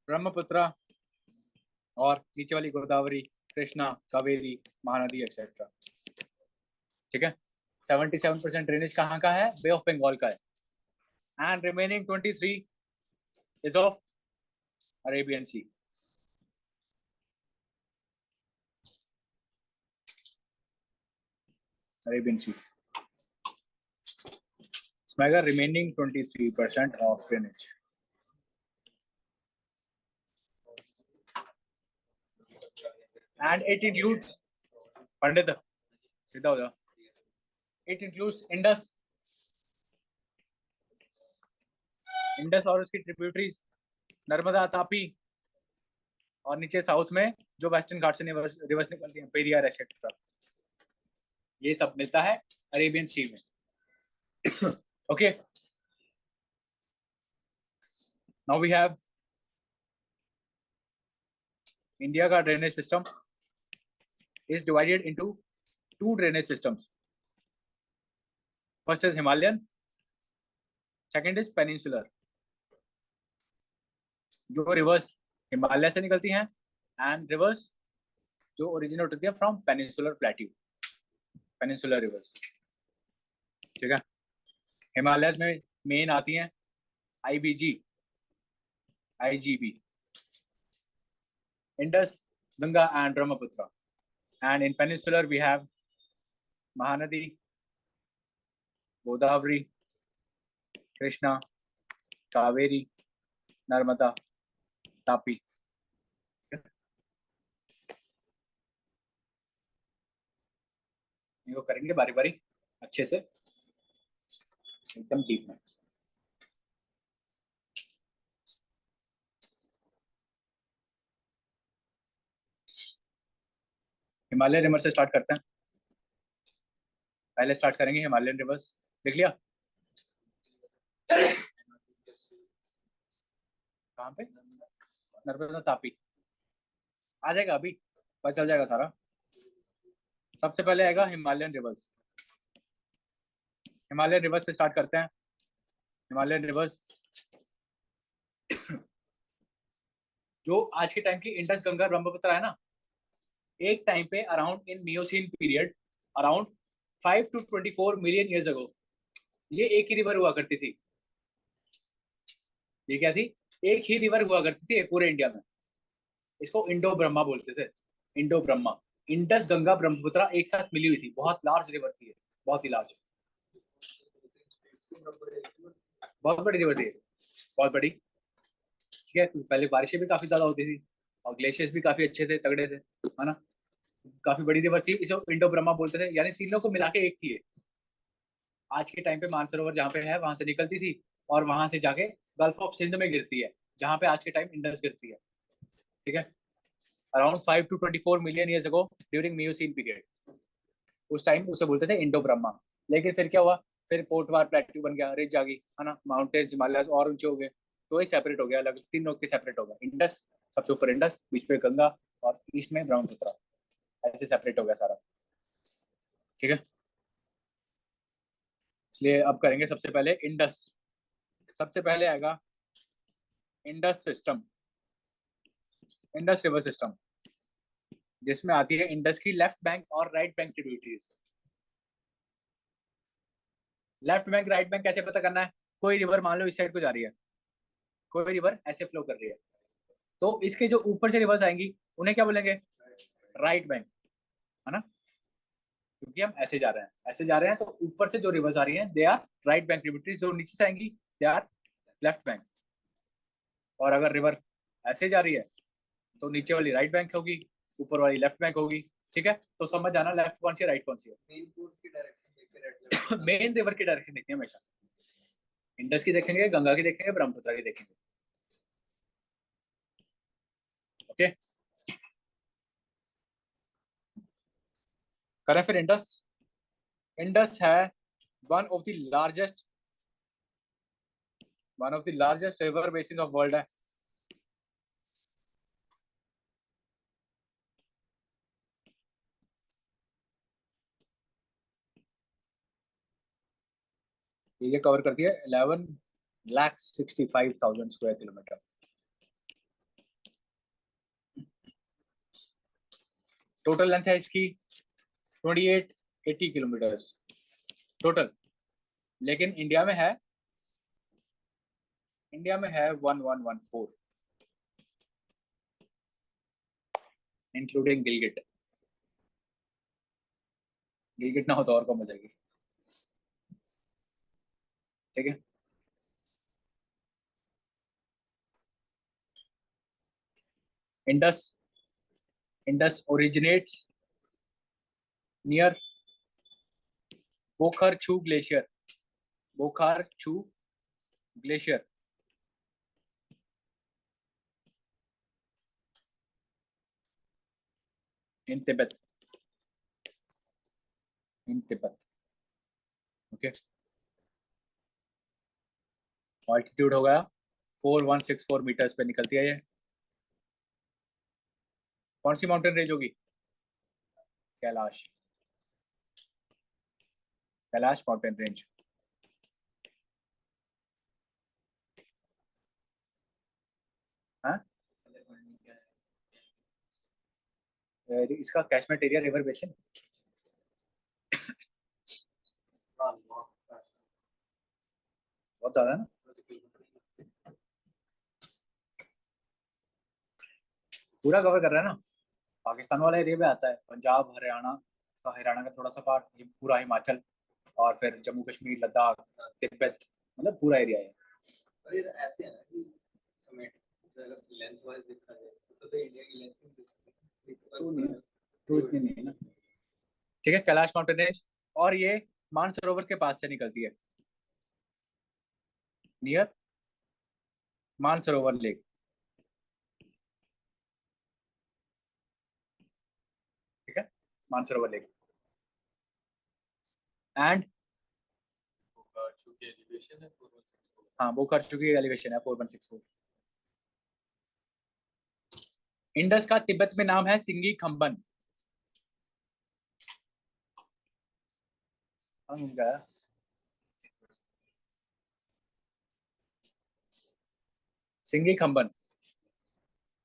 ब्रह्मपुत्र और नीचे वाली गोदावरी, कृष्णा, कावेरी, महानदी एक्सेट्रा। ठीक है, 77% ड्रेनेज कहाँ का है? बे ऑफ बंगाल का है। And remaining 23 is of Arabian Sea. Arabian Sea इसमें remaining 23% of drainage. And it includes Pandit, it includes Indus, Indus और उसकी ट्रिब्यूटरीज नर्मदा, तापी, और नीचे साउथ में जो वेस्टर्न घाट से रिवर्स निकलती है, पेरियार एक्सेट्रा, ये सब मिलता है अरेबियन सी में। Okay, now we have India का drainage system is divided into two drainage systems. First is Himalayan, second is peninsular, जो रिवर्स हिमालय से निकलती हैं, एंड रिवर्स जो ओरिजिनेट होती है from peninsular plateau, peninsular rivers. ठीक है, हिमालयस में मेन आती हैं IBG, IGB, Indus, Ganga and Brahmaputra, and in peninsular we have Mahanadi, Godavari, Krishna, Kaveri, Narmada, Tapi. इनको करेंगे बारी बारी अच्छे से, एकदम डीप में। हिमालय रिवर से स्टार्ट करते हैं। पहले स्टार्ट करेंगे हिमालयन रिवर्स, देख लिया कहाँ पे, नर्मदा तापी आ जाएगा, अभी पता चल जाएगा सारा। सबसे पहले आएगा हिमालयन रिवर्स, हिमालयन रिवर्स से स्टार्ट करते हैं। हिमालयन रिवर्स जो आज के टाइम की इंडस, गंगा, ब्रह्मपुत्र है ना, एक टाइम पे around in Miocene period, around 5 to 24 million years ago, ये एक ही रिवर हुआ करती थी। ये क्या थी, एक ही रिवर हुआ करती थी पूरे इंडिया में। इसको इंडो ब्रह्मा बोलते थे, इंडो ब्रह्मा। इंडस, गंगा, ब्रह्मपुत्र एक साथ मिली हुई थी, बहुत लार्ज रिवर थी ये, बहुत ही लार्ज, बहुत बड़ी रिवर थी, बहुत बड़ी। ठीक है, पहले बारिशें भी काफी ज्यादा होती थी और ग्लेशियर्स भी काफी अच्छे थे, तगड़े थे, है ना। काफी बड़ी रिवर थी, इसे इंडो ब्रह्मा बोलते थे, यानी तीनों को मिला के एक थी ये। आज के टाइम पे मानसरोवर जहाँ पे है वहां से निकलती थी और वहां से जाके गल्फ ऑफ सिंध में गिरती है, जहाँ पे आज के टाइम इंडस गिरती है। ठीक है, around 5 to 24 million years ago during Miocene period, उस टाइम उसे बोलते थे इंडो ब्रह्मा। लेकिन फिर क्या हुआ, फिर पोर्टवार प्लेट्यू बन गया, रिज आ गई, है ना, माउंटेन्स हिमालय और ऊंचे हो गए, तो ये सेपरेट हो गया, अलग तीन लोग के सेपरेट हो गया। इंडस सबसे ऊपर, इंडस बीच में गंगा, और ईस्ट में ब्रह्मपुत्र, ऐसे सेपरेट हो गया सारा। ठीक है, इसलिए अब करेंगे सबसे पहले इंडस। सबसे पहले आएगा Indus system, Indus river system, जिसमें आती है इंडस की लेफ्ट बैंक और right bank tributaries. Left bank right bank कैसे पता करना है, कोई रिवर मान लो इस साइड को जा रही है, कोई रिवर ऐसे फ्लो कर रही है, तो इसके जो ऊपर से रिवर्स आएंगी उन्हें क्या बोलेंगे, राइट बैंक, है ना, क्योंकि हम ऐसे जा रहे हैं, ऐसे जा रहे हैं, तो ऊपर से जो रिवर्स आ रही हैं they are right bank tributaries, जो नीचे से आएंगी दे आर लेफ्ट बैंक। और अगर रिवर ऐसे जा रही है तो नीचे वाली राइट बैंक होगी, ऊपर वाली लेफ्ट बैंक होगी। ठीक है, तो समझ जाना लेफ्ट कौन सी है, राइट कौन सी है। मेन कोर्स की डायरेक्शन देख के रेड लेफ्ट मेन रिवर की डायरेक्शन देखनी है हमेशा, इंडस की देखेंगे, गंगा की देखेंगे, ब्रह्मपुत्र की देखेंगे। ओके, करें फिर इंडस। इंडस है one of the largest, one of the largest river basin of world है। ये कवर करती है 11,65,000 स्क्वायर किलोमीटर। टोटल लेंथ है इसकी 2880 किलोमीटर्स टोटल, लेकिन इंडिया में है 1114, इंक्लूडिंग गिलगिट। गिलगिट ना हो तो और कम हो जाएगी। ठीक है, इंडस, इंडस ओरिजिनेट्स नियर बोखर छू ग्लेशियर, बोखार छू glacier in Tibet, in Tibet. Okay, altitude हो गया 4164 मीटर्स पे निकलती है ये। कौन सी माउंटेन रेंज होगी, कैलाश, कैलाश माउंटेन रेंज। इसका कैचमेंट एरिया रिवर बेसिन बहुत ज्यादा है ना। पूरा कवर कर रहा है ना। पाकिस्तान वाला एरिया में आता है, पंजाब, हरियाणा का, हरियाणा का थोड़ा सा पार्ट, ये पूरा हिमाचल, और फिर जम्मू कश्मीर, लद्दाख, तिब्बत, मतलब पूरा एरिया है। और ये ऐसे है ना कि समेट अगर लेंथ वाइज देखा जाए तो इंडिया की लेंथ तो नहीं, तो इतनी नहीं है ना। ठीक है, कैलाश माउंटेन रेंज, और ये मानसरोवर के पास से निकलती है, नियर मानसरोवर लेक। ठीक है, मानसरोवर लेक। एंड चूंकि एलिवेशन है 416 हाँ, वो कर चुकी है, एलिवेशन है 4164। इंडस का तिब्बत में नाम है सिंगी खम्बन। सिंगी खम्बन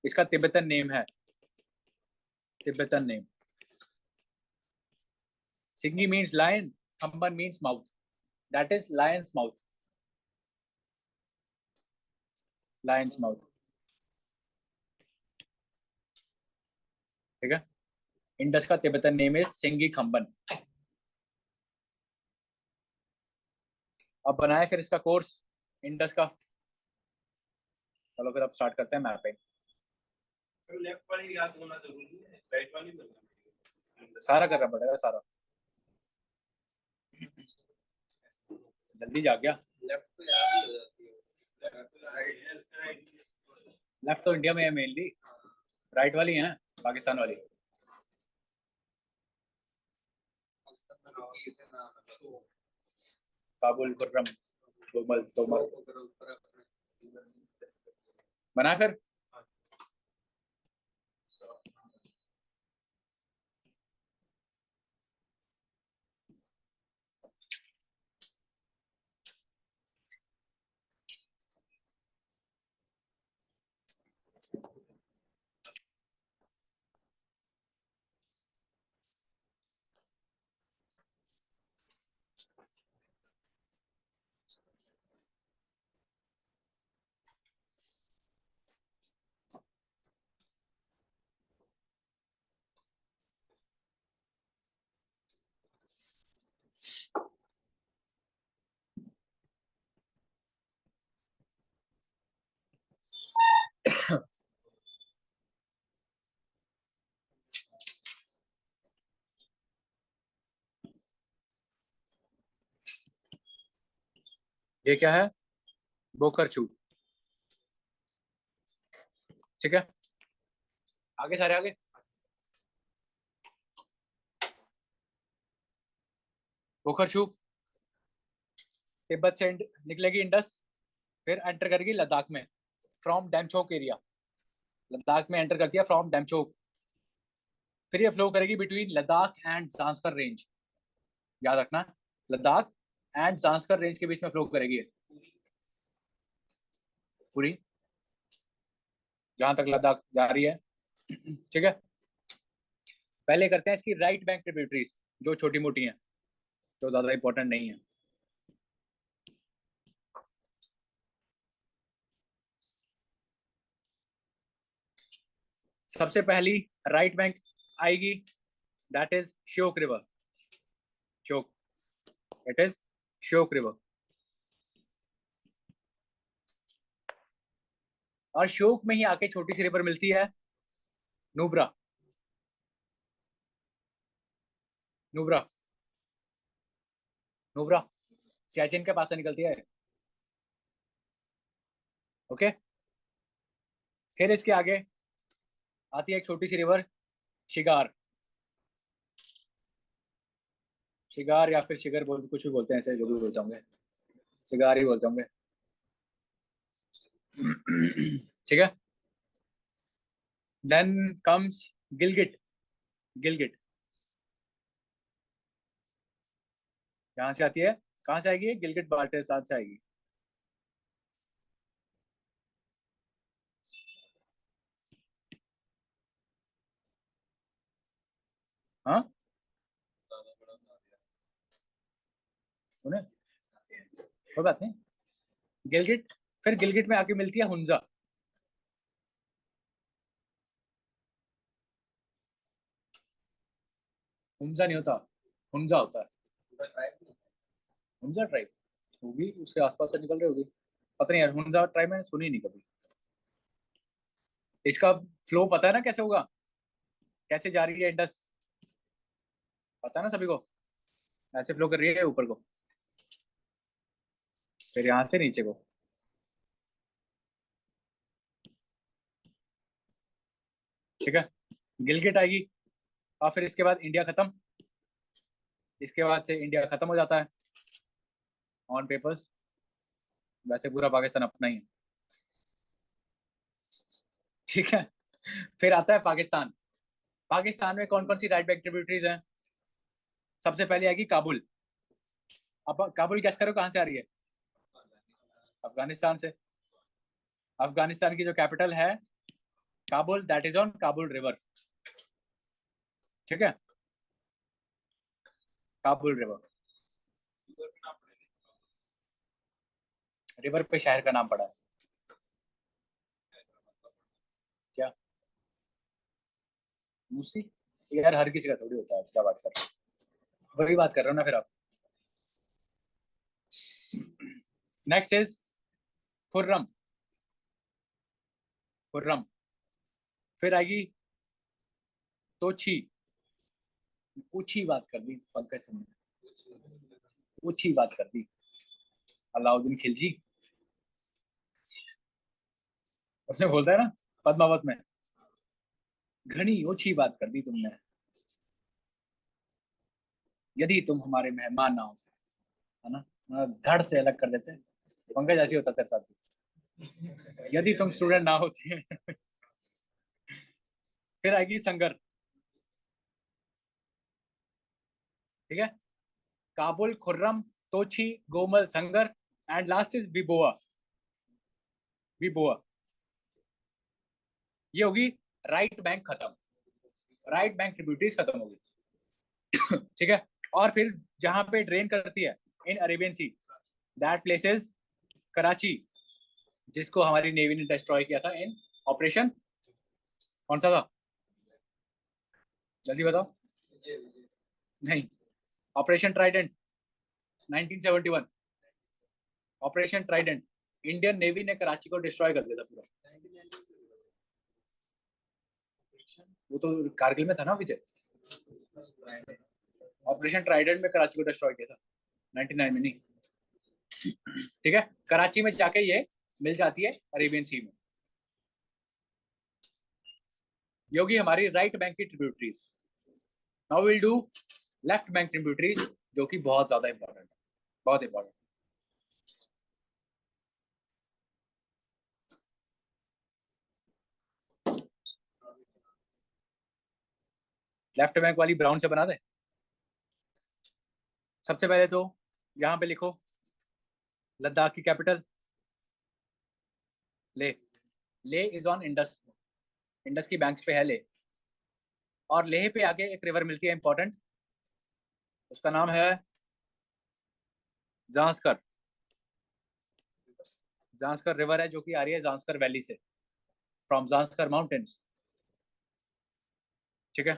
इसका तिब्बतन नेम है, Tibetan name. Singi means lion, Khamban means mouth, that is lion's mouth, lion's mouth. ठीक है, इंडस का Tibetan name is Singi Khamban. अब बनाया फिर इसका कोर्स इंडस का। चलो फिर अब स्टार्ट करते हैं मैपिंग। लेफ्ट वाली याद होना जरूरी है, राइट वाली नहीं। सारा करना पड़ेगा, सारा। जल्दी जा गया। लेफ्ट तो याद ही हो जाती है, लेफ्ट तो इंडिया में है मेनली, राइट वाली है पाकिस्तान वाली। काबुल, खुर्रम, तोमल, तोमर। बना फिर। ये क्या है, बोकरचू। ठीक है, आगे सारे आगे। बोकरचू तिब्बत से निकलेगी इंडस, फिर एंटर करेगी लद्दाख में, फ्रॉम डैमचोक एरिया। लद्दाख में एंटर करती है फ्रॉम डैमचोक, फिर ये फ्लो करेगी between Ladakh and Zanskar range. याद रखना, लद्दाख एंड जांस्कर रेंज के बीच में फ्लो करेगी पूरी, जहां तक लद्दाख जा रही है। ठीक है, पहले करते हैं इसकी राइट बैंक ट्रिब्यूटरीज, जो छोटी मोटी हैं, जो ज्यादा इंपॉर्टेंट नहीं है। सबसे पहली राइट बैंक आएगी, that is Shyok river. Shyok, it is Shyok river. और श्योक में ही आके छोटी सी रिवर मिलती है, नुब्रा। नुब्रा, नुब्रा सियाचिन के पास से निकलती है। ओके, फिर इसके आगे आती है एक छोटी सी रिवर, शिगार। शिगार या फिर शिगर बोल, कुछ भी बोलते हैं, ऐसे जो भी बोलते होंगे, शिगार ही बोलते होंगे। ठीक है, देन कम्स गिलगिट। गिलगिट यहाँ से आती है, कहाँ से आएगी, गिलगिट बाल्टिस्तान से आएगी। हाँ सुने, कोई बात नहीं। गिलगिट, फिर गिलगिट में आके मिलती है हुंजा। हुंजा नहीं होता, हुंजा होता है। हुंजा ट्राइब होगी, उसके आसपास से निकल रही होगी। पता नहीं यार, हुंजा ट्राइब मैंने सुनी नहीं कभी। इसका फ्लो पता है ना कैसे होगा, कैसे जा रही है इंडस, पता है ना सभी को। ऐसे फ्लो कर रही है ऊपर को, फिर यहाँ से नीचे को। ठीक है, गिलगिट आएगी, और फिर इसके बाद इंडिया खत्म। इसके बाद से इंडिया खत्म हो जाता है ऑन पेपर्स। वैसे पूरा पाकिस्तान अपना ही है। ठीक है, फिर आता है पाकिस्तान। पाकिस्तान में कौन कौन सी राइट बैंक ट्रिब्यूटरीज हैं? सबसे पहले आएगी काबुल। अब काबुल गैस करो कहाँ से आ रही है? अफगानिस्तान से। अफगानिस्तान की जो कैपिटल है Kabul, that is on Kabul river. ठीक है, काबुल रिवर। रिवर पे शहर का नाम पड़ा है क्या? मूसी? यार हर किसी का थोड़ी होता है, क्या बात कर रहे हो? वही बात कर रहे हो ना फिर आप। Next is Khurram. खुर्रम, फिर आएगी तोची। ऊंची बात कर दी पंकज सिंह ने, ऊंची बात कर दी। अलाउद्दीन खिलजी, उसने बोलता है ना पद्मावत में, घनी ऊंची बात कर दी तुमने, यदि तुम हमारे मेहमान ना होते। है ना, धड़ से अलग कर देते हैं। पंकज ऐसे ही होता तेरे साथ भी। यदि तुम स्टूडेंट ना होते। फिर आएगी संगर। ठीक है, काबुल, खुर्रम, तोची, गोमल, संगर, एंड लास्ट इज बिबोआ। बिबोआ, ये होगी राइट बैंक खत्म, राइट बैंक ट्रिब्यूटरीज खत्म होगी। ठीक है, और फिर जहां पे ड्रेन करती है in Arabian Sea, that place is Karachi, जिसको हमारी नेवी ने डिस्ट्रॉय किया था इन ऑपरेशन, कौन सा था? जल्दी बताओ। नहीं, operation Trident 1971। Operation Trident, Indian navy ने कराची को डिस्ट्रॉय कर दिया था पूरा। वो तो कारगिल में था ना विजय। ऑपरेशन ट्राइडेंट में कराची को डिस्ट्रॉय किया था, 99 में नहीं। ठीक है, कराची में जाके ये मिल जाती है अरेबियन सी में। ये होगी हमारी राइट बैंक की tributaries. Now will do left bank tributaries, जो कि बहुत ज्यादा इंपॉर्टेंट है, बहुत इंपॉर्टेंट। लेफ्ट बैंक वाली ब्राउन से बना दे। सबसे पहले तो यहाँ पे लिखो लद्दाख की कैपिटल ले। ले इज ऑन इंडस, इंडस की बैंक्स पे है ले। और लेह पे आगे एक रिवर मिलती है इंपॉर्टेंट, उसका नाम है जांस्कर। जांस्कर रिवर है जो कि आ रही है जांस्कर वैली से, फ्रॉम जांस्कर माउंटेन्स। ठीक है,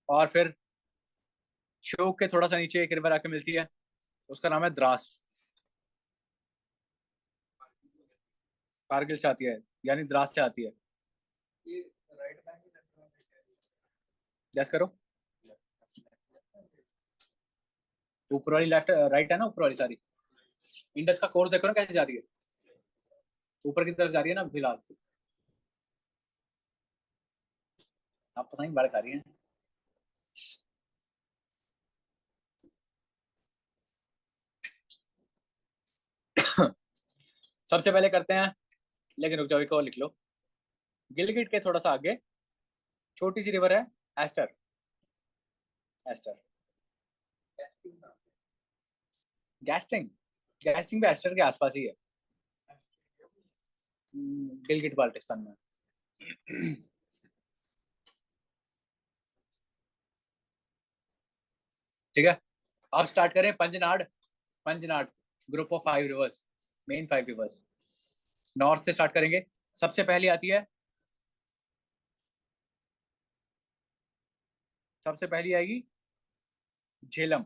और फिर श्योक के थोड़ा सा नीचे एक रिवर आके मिलती है, उसका नाम है द्रास। कारगिल से आती है, यानी द्रास से आती है। ये राइट बैंक में गैस करो, ऊपर वाली लेफ्ट राइट है ना, ऊपर वाली सारी। इंडस का कोर्स देखो ना कैसे जा रही है, ऊपर की तरफ जा रही है ना फिलहाल। आप पता नहीं बाढ़ खा रही है। सबसे पहले करते हैं, लेकिन रुक जाओ एक और लिख लो। गिलगिट के थोड़ा सा आगे छोटी सी रिवर है एस्टर। एस्टर, गैस्टिंग, गैस्टिंग भी एस्टर के आसपास ही है, गिलगिट बाल्टिस्तान में। ठीक है, अब स्टार्ट करें Panjnad. Panjnad group of 5 rivers, main 5 rivers. North से स्टार्ट करेंगे। सबसे पहली आती है, सबसे पहली आएगी झेलम।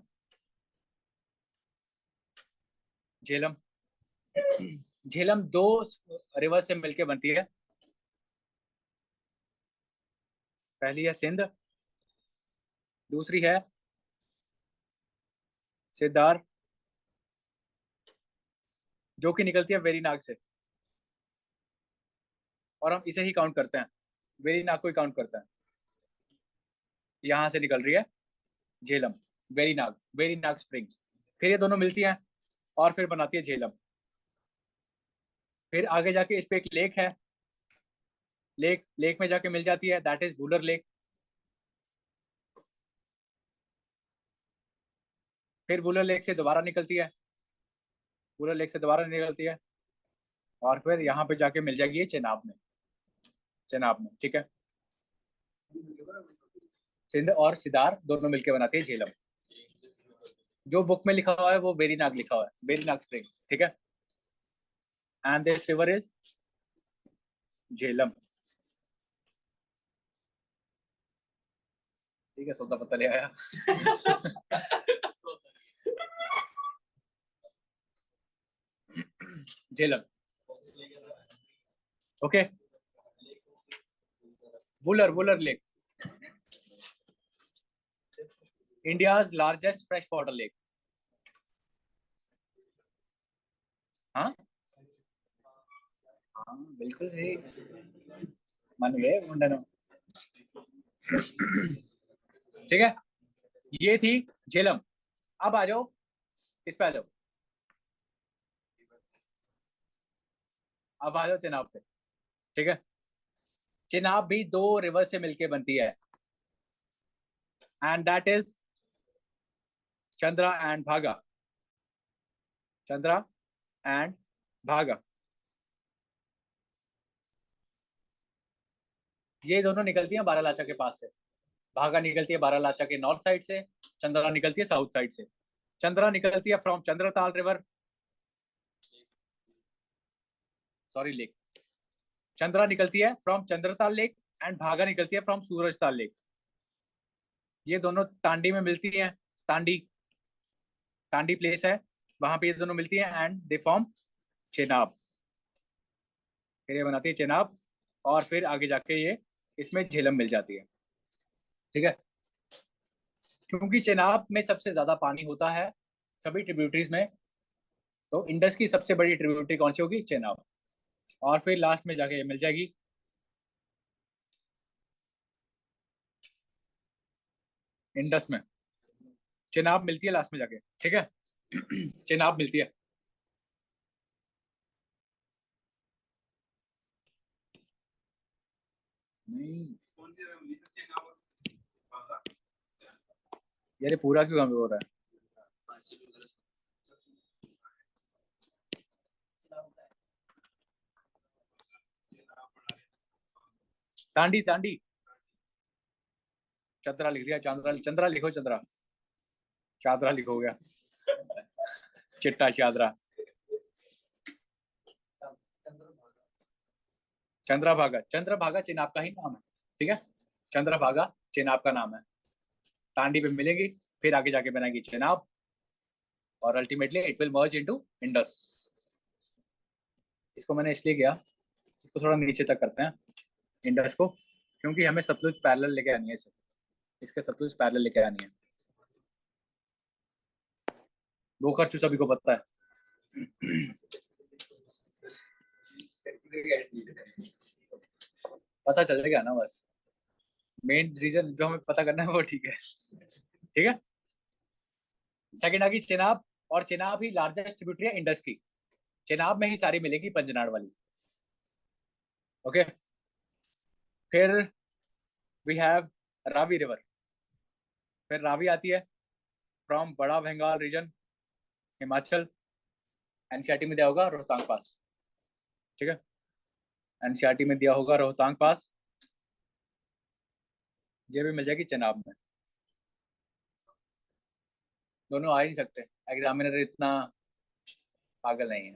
झेलम, झेलम 2 रिवर से मिलके बनती है। पहली है सिंध, दूसरी है सिद्धार, जो कि निकलती है वेरीनाग से, और हम इसे ही काउंट करते हैं, वेरीनाग को ही काउंट करते हैं। यहां से निकल रही है झेलम, वेरीनाग, वेरीनाग स्प्रिंग। फिर ये दोनों मिलती हैं और फिर बनाती है झेलम। फिर आगे जाके इस पे एक लेक है, लेक लेक में जाके मिल जाती है, दैट इज वुलर लेक। फिर वुलर लेक से दोबारा निकलती है, वुलर लेक से दोबारा निकलती है, और फिर यहाँ पे जाके मिल जाएगी ये चेनाब में, चेनाब में। ठीक है, सिंध और सिदार दोनों मिलके बनाती है झेलम। जो बुक में लिखा हुआ है वो वेरीनाग लिखा हुआ है, वेरीनाग स्प्रिंग। ठीक है, and this river is Jhelum. ठीक है, सौदा पत्ता ले आया। Jhelum. Okay, Wular, Wular lake, India's largest fresh water lake. हाँ हाँ, बिल्कुल सही, मान गए मुंडनो। ठीक है, ये थी झेलम। अब आ जाओ, इस पे आ जाओ, अब आ जाओ चेनाब पे। ठीक है, चेनाब भी 2 रिवर से मिलके बनती है, and that is Chandra and भागा। चंद्रा एंड भागा, ये दोनों निकलती हैं बारालाचा के पास से। भागा निकलती है बारालाचा के नॉर्थ साइड से, चंद्रा निकलती है साउथ साइड से। चंद्रा निकलती है from Chandratal river, sorry lake. Chandra निकलती है फ्रॉम चंद्रताल लेक, एंड भागा निकलती है फ्रॉम सूरजताल लेक। ये दोनों तांडी में मिलती हैं, तांडी, तांडी प्लेस है, वहां पे ये दोनों मिलती हैं एंड दे फॉर्म चेनाब। फिर ये बनाती है चेनाब, और फिर आगे जाके ये इसमें झेलम मिल जाती है। ठीक है, क्योंकि चेनाब में सबसे ज्यादा पानी होता है सभी ट्रिब्यूटरीज में, तो इंडस की सबसे बड़ी ट्रिब्यूटरी कौन सी होगी? चेनाब। और फिर लास्ट में जाके ये मिल जाएगी इंडस में। चेनाब मिलती है लास्ट में जाके। ठीक है, चेनाब मिलती है। नहीं यार, ये पूरा क्यों कम हो रहा है? तांडी, तांडी, चंद्रा लिख दिया, चंद्रा, चंद्रा लिखो, चंद्रा, चादरा लिखो गया, चिट्टा चादरा। चंद्रभागा, चंद्रभागा चेनाब का ही नाम है। ठीक है, चंद्रभागा चेनाब का नाम है। तांडी पे मिलेगी, फिर आगे जाके बनाएगी चेनाब, और ultimately it will merge into Indus. इसको मैंने इसलिए किया, इसको थोड़ा नीचे तक करते हैं इंडस को, क्योंकि हमें सतलुज पैरेलल लेके आनी है इसे, इसके सतलुज पैरेलल लेके आनी है। वो खर्च सभी को पता है। पता चलेगा ना बस, मेन रीजन जो हमें पता करना है वो ठीक है। ठीक है, सेकंड आ गई चेनाब, और चेनाब ही लार्जेस्ट ट्रिब्यूटरी है इंडस की। चेनाब में ही सारी मिलेगी पंजनाड़ वाली। ओके, फिर वी हैव रावी रिवर। फिर रावी आती है फ्रॉम बड़ा बंगाल रीजन, हिमाचल। एनसीईआरटी में दिया होगा रोहतांग पास। ठीक है, एनसीईआरटी में दिया होगा रोहतांग पास, ये भी मिल जाएगी चेनाब में। दोनों आ ही नहीं सकते, एग्जामिनर इतना पागल नहीं है।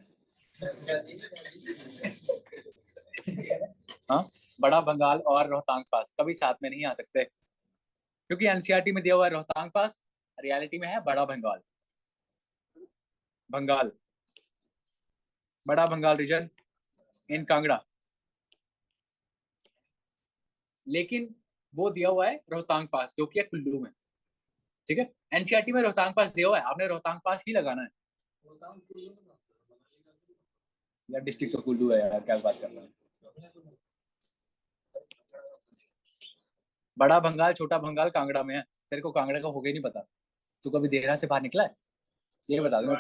हाँ, बड़ा बंगाल और रोहतांग पास कभी साथ में नहीं आ सकते, क्योंकि एनसीईआरटी में दिया हुआ है रोहतांग पास, रियलिटी में है बड़ा बंगाल। बंगाल, बड़ा बंगाल रीजन इन कांगड़ा, लेकिन वो दिया हुआ है रोहतांग पास जो कि है कुल्लू में। ठीक है, एनसीईआरटी में रोहतांग पास दिया हुआ है, आपने रोहतांग पास ही लगाना है। यार डिस्ट्रिक्ट तो कुल्लू है यार, क्या बात कर रहा है। बड़ा बंगाल छोटा बंगाल कांगड़ा में है, तेरे को कांगड़ा का हो गया नहीं पता, तू कभी देहरा से बाहर निकला है, ये बता दो।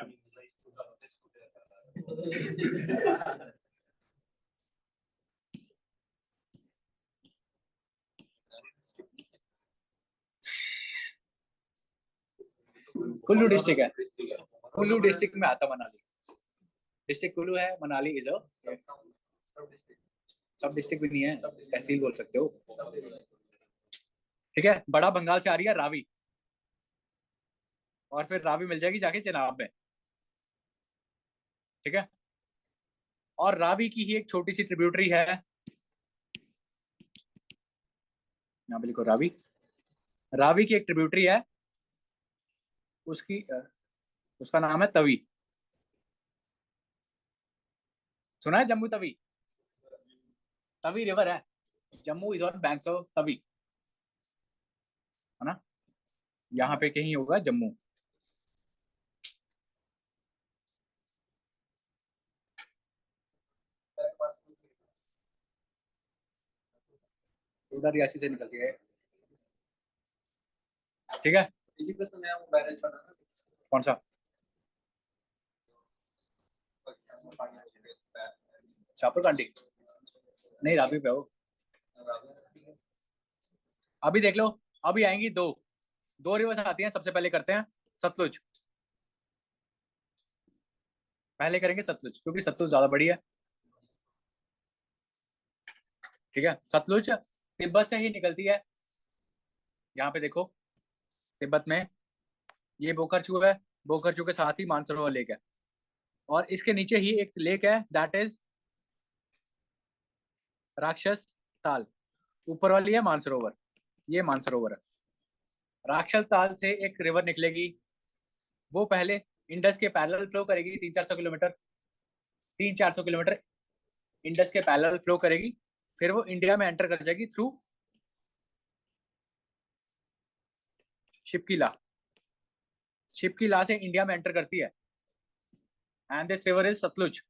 कुल्लू डिस्ट्रिक्ट है, कुल्लू डिस्ट्रिक्ट में आता मनाली, डिस्ट्रिक्ट कुल्लू है, मनाली इज अ सब डिस्ट्रिक्ट भी नहीं है, तहसील बोल सकते हो। ठीक है, बड़ा बंगाल से आ रही है रावी, और फिर रावी मिल जाएगी जाके चेनाब में। ठीक है, और रावी की ही एक छोटी सी ट्रिब्यूटरी है, यहाँ पे लिखो रावी, रावी की एक ट्रिब्यूटरी है, उसकी उसका नाम है तवी। सुना है जम्मू तवी, तवी रिवर है, Jammu is on banks of Tawi, है ना, यहाँ पे कहीं होगा जम्मू। उधर रियासी से निकलती है। ठीक है, इसी पे तो नया वो बैरेज बना ना, कौन सा, शाहपुर कांडी, नहीं रावी पे हो। अभी देख लो, अभी आएंगी दो, दो रिवर्स आती हैं, सबसे पहले करते हैं सतलुज, पहले करेंगे सतलुज क्योंकि सतलुज ज्यादा बड़ी है। ठीक है, सतलुज तिब्बत से ही निकलती है, यहाँ पे देखो, तिब्बत में ये बोकरचू है, बोकरचू के साथ ही मानसरोवर लेक है, और इसके नीचे ही एक लेक है दैट इज राक्षस ताल, ऊपर वाली है मानसरोवर, ये मानसरोवर है। राक्षस ताल से एक रिवर निकलेगी, वो पहले इंडस के पैरेलल फ्लो करेगी 300-400 किलोमीटर, 300-400 किलोमीटर इंडस के पैरेलल फ्लो करेगी, फिर वो इंडिया में एंटर कर जाएगी थ्रू शिपकीला, शिपकीला से इंडिया में एंटर करती है, and this river is Sutlej,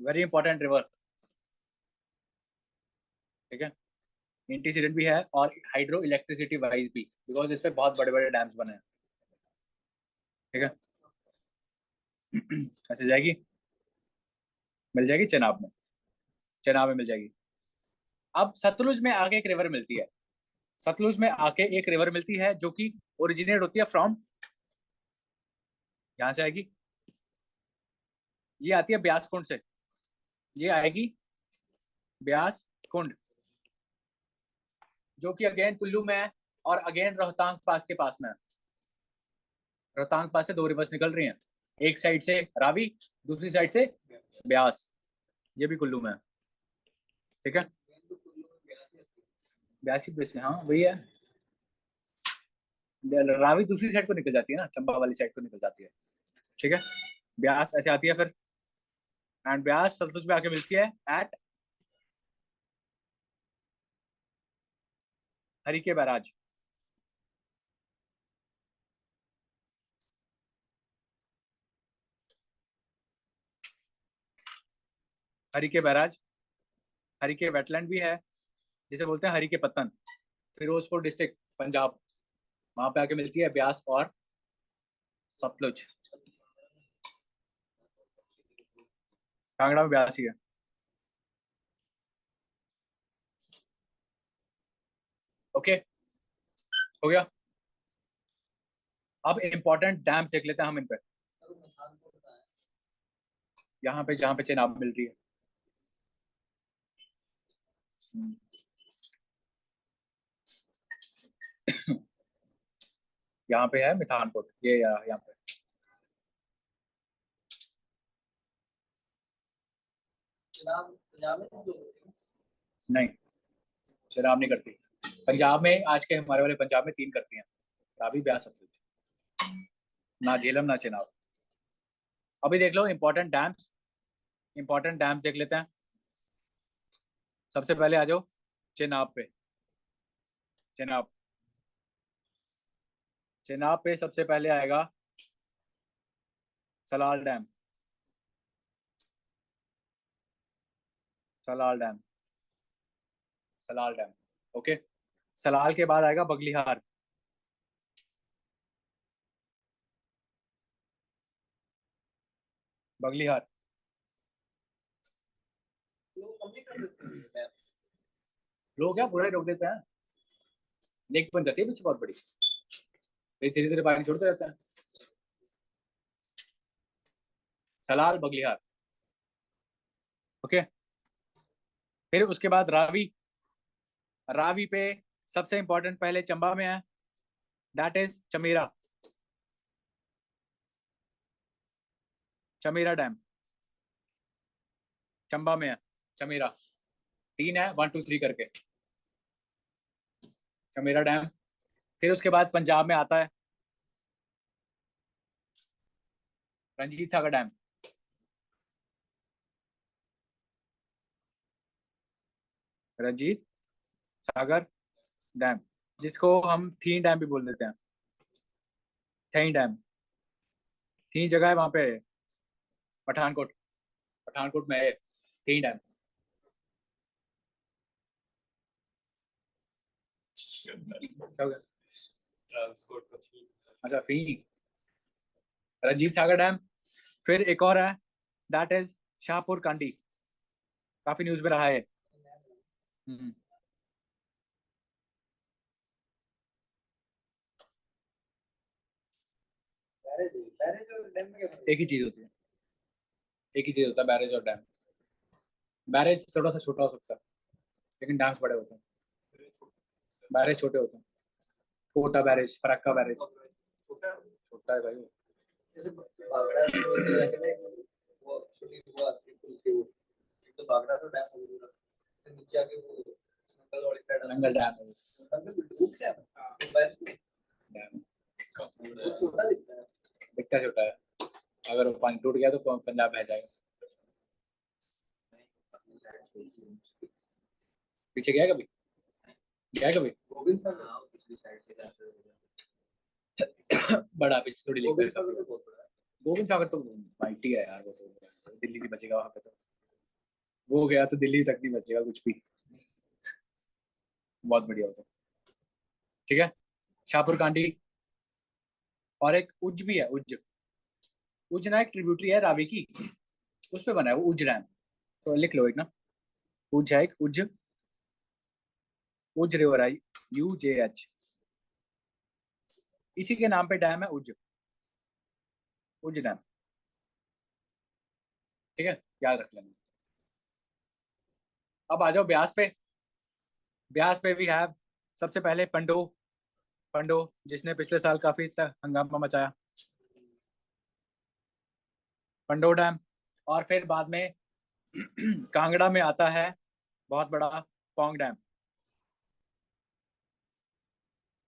very important river. ठीक है, एंटीसीडेंट भी है और हाइड्रो इलेक्ट्रिसिटी वाइज भी, बिकॉज इस पे बहुत बड़े बड़े डैम्स बने हैं। ठीक है, ऐसे जाएगी, मिल जाएगी चेनाब में, चेनाब में मिल जाएगी। अब सतलुज में आके एक रिवर मिलती है, सतलुज में आके एक रिवर मिलती है जो कि ओरिजिनेट होती है फ्रॉम, यहाँ से आएगी, ये आती है ब्यास कुंड से, ये आएगी ब्यास कुंड, जो कि अगेन कुल्लू में है, और अगेन रोहतांग पास के पास में है। रोहतांग पास से दो रिवर्स निकल रही हैं, एक साइड से रावी, दूसरी साइड से ब्यास, ये भी कुल्लू में है। ठीक है, ब्यासी पे से, हाँ वही है, रावी दूसरी साइड को निकल जाती है ना, चंबा वाली साइड को निकल जाती है। ठीक है, ब्यास ऐसे आती है फिर, एंड ब्यास सतलुज में आके मिलती है at Harike barrage. Harike barrage, Harike wetland भी है, जिसे बोलते हैं हरिके पत्तन, फिरोजपुर डिस्ट्रिक्ट पंजाब, वहां पे आके मिलती है ब्यास और सतलुज, कांगड़ा में ब्यास ही है। ओके, हो गया। अब इंपॉर्टेंट डैम्स देख लेते हैं हम इन पे, यहाँ पे जहाँ पे चेनाब मिल रही है। यहाँ पे है मिथानकोट, ये यहाँ पे। पंजाब में जो नहीं, शराब नहीं करती पंजाब में। आज के हमारे वाले पंजाब में 3 करती हैं, रावी, ब्यास, सतलुज। ना झेलम ना चेनाब। अभी देख लो इंपॉर्टेंट डैम्स, इंपॉर्टेंट डैम्स देख लेते हैं। सबसे पहले आ जाओ चेनाब पे। चेनाब, चेनाब पे सबसे पहले आएगा Salal dam. Salal dam, Salal dam. Okay, Salal के बाद आएगा बगलिहार। बगलिहार, लोग कमी कर देते हैं। लोग क्या पूरा ही रोक देते हैं, लेक बन जाती है पीछे बहुत बड़ी, फिर धीरे धीरे पानी छोड़ते रहते हैं। सलाल, बगलिहार। ओके, फिर उसके बाद रावी। रावी पे सबसे इंपॉर्टेंट पहले चंबा में है, that is Chamera. Chamera dam Chamba में है, चमेरा। 3 है, 1 2 3 करके, चमेरा डैम। फिर उसके बाद पंजाब में आता है रंजीत सागर डैम। रंजीत सागर डैम, जिसको हम थीन डैम भी बोल देते हैं। थीन डैम, 3 जगह है वहां पे। पठानकोट, पठानकोट में है थीन डैम। क्या हो गया? ट्रांसपोर्ट का फी। अच्छा, फी। रंजीत सागर डैम। फिर एक और है, दैट इज शाहपुर कांडी, काफी न्यूज में रहा है। हम्म, बैरेज और डैम में क्या फर्क एक ही चीज होती है, एक ही चीज होता है बैरेज और डैम। बैरेज थोड़ा सा छोटा हो सकता है, लेकिन डैम्स बड़े होते हैं। है? बैरेज छोटे होते हैं, कोटा बैरेज, फरक्का बैरेज। छोटा छोटा है भाई वो। जैसे बागड़ा जो है वो छोटी हुआ थी पुल थी वो, एक तो बागड़ा तो डैम हो गया, फिर नीचे आके वो नंगल वाली साइड नंगल डैम है वो। नंगल डूब गया तो बैरेज डैम वो छोटा दिखता है। दिखता छोटा है, अगर वो पानी टूट गया तो पंजाब बह जाएगा। पीछे गया कभी? गया कभी? गोविंद सागर हाँ पिछली साइड से जाते बड़ा पीछे थोड़ी गोविंद लेकर। सागर तो बहुत बड़ा है। गोविंद सागर तो माइटी है यार, वो तो दिल्ली नहीं बचेगा वहां पे तो। वो गया तो दिल्ली तक नहीं बचेगा कुछ भी। बहुत बढ़िया होता है। ठीक है, शाहपुर कांडी। और एक उज्ज भी है, उज्ज। उज्ज ना एक ट्रिब्यूटरी है रावी की, उस पे बना है वो उज्ज डैम। तो लिख लो एक ना, उज्ज है एक, उज्ज। उज्ज रिवर आई, UJH, इसी के नाम पे डैम है उज्ज। उज्ज डैम। ठीक है, याद रख लेना। अब आ जाओ ब्यास पे। ब्यास पे भी है सबसे पहले पंडो। पंडो, जिसने पिछले साल काफी हंगामा मचाया, पंडो डैम। और फिर बाद में कांगड़ा में आता है बहुत बड़ा पौंग डैम।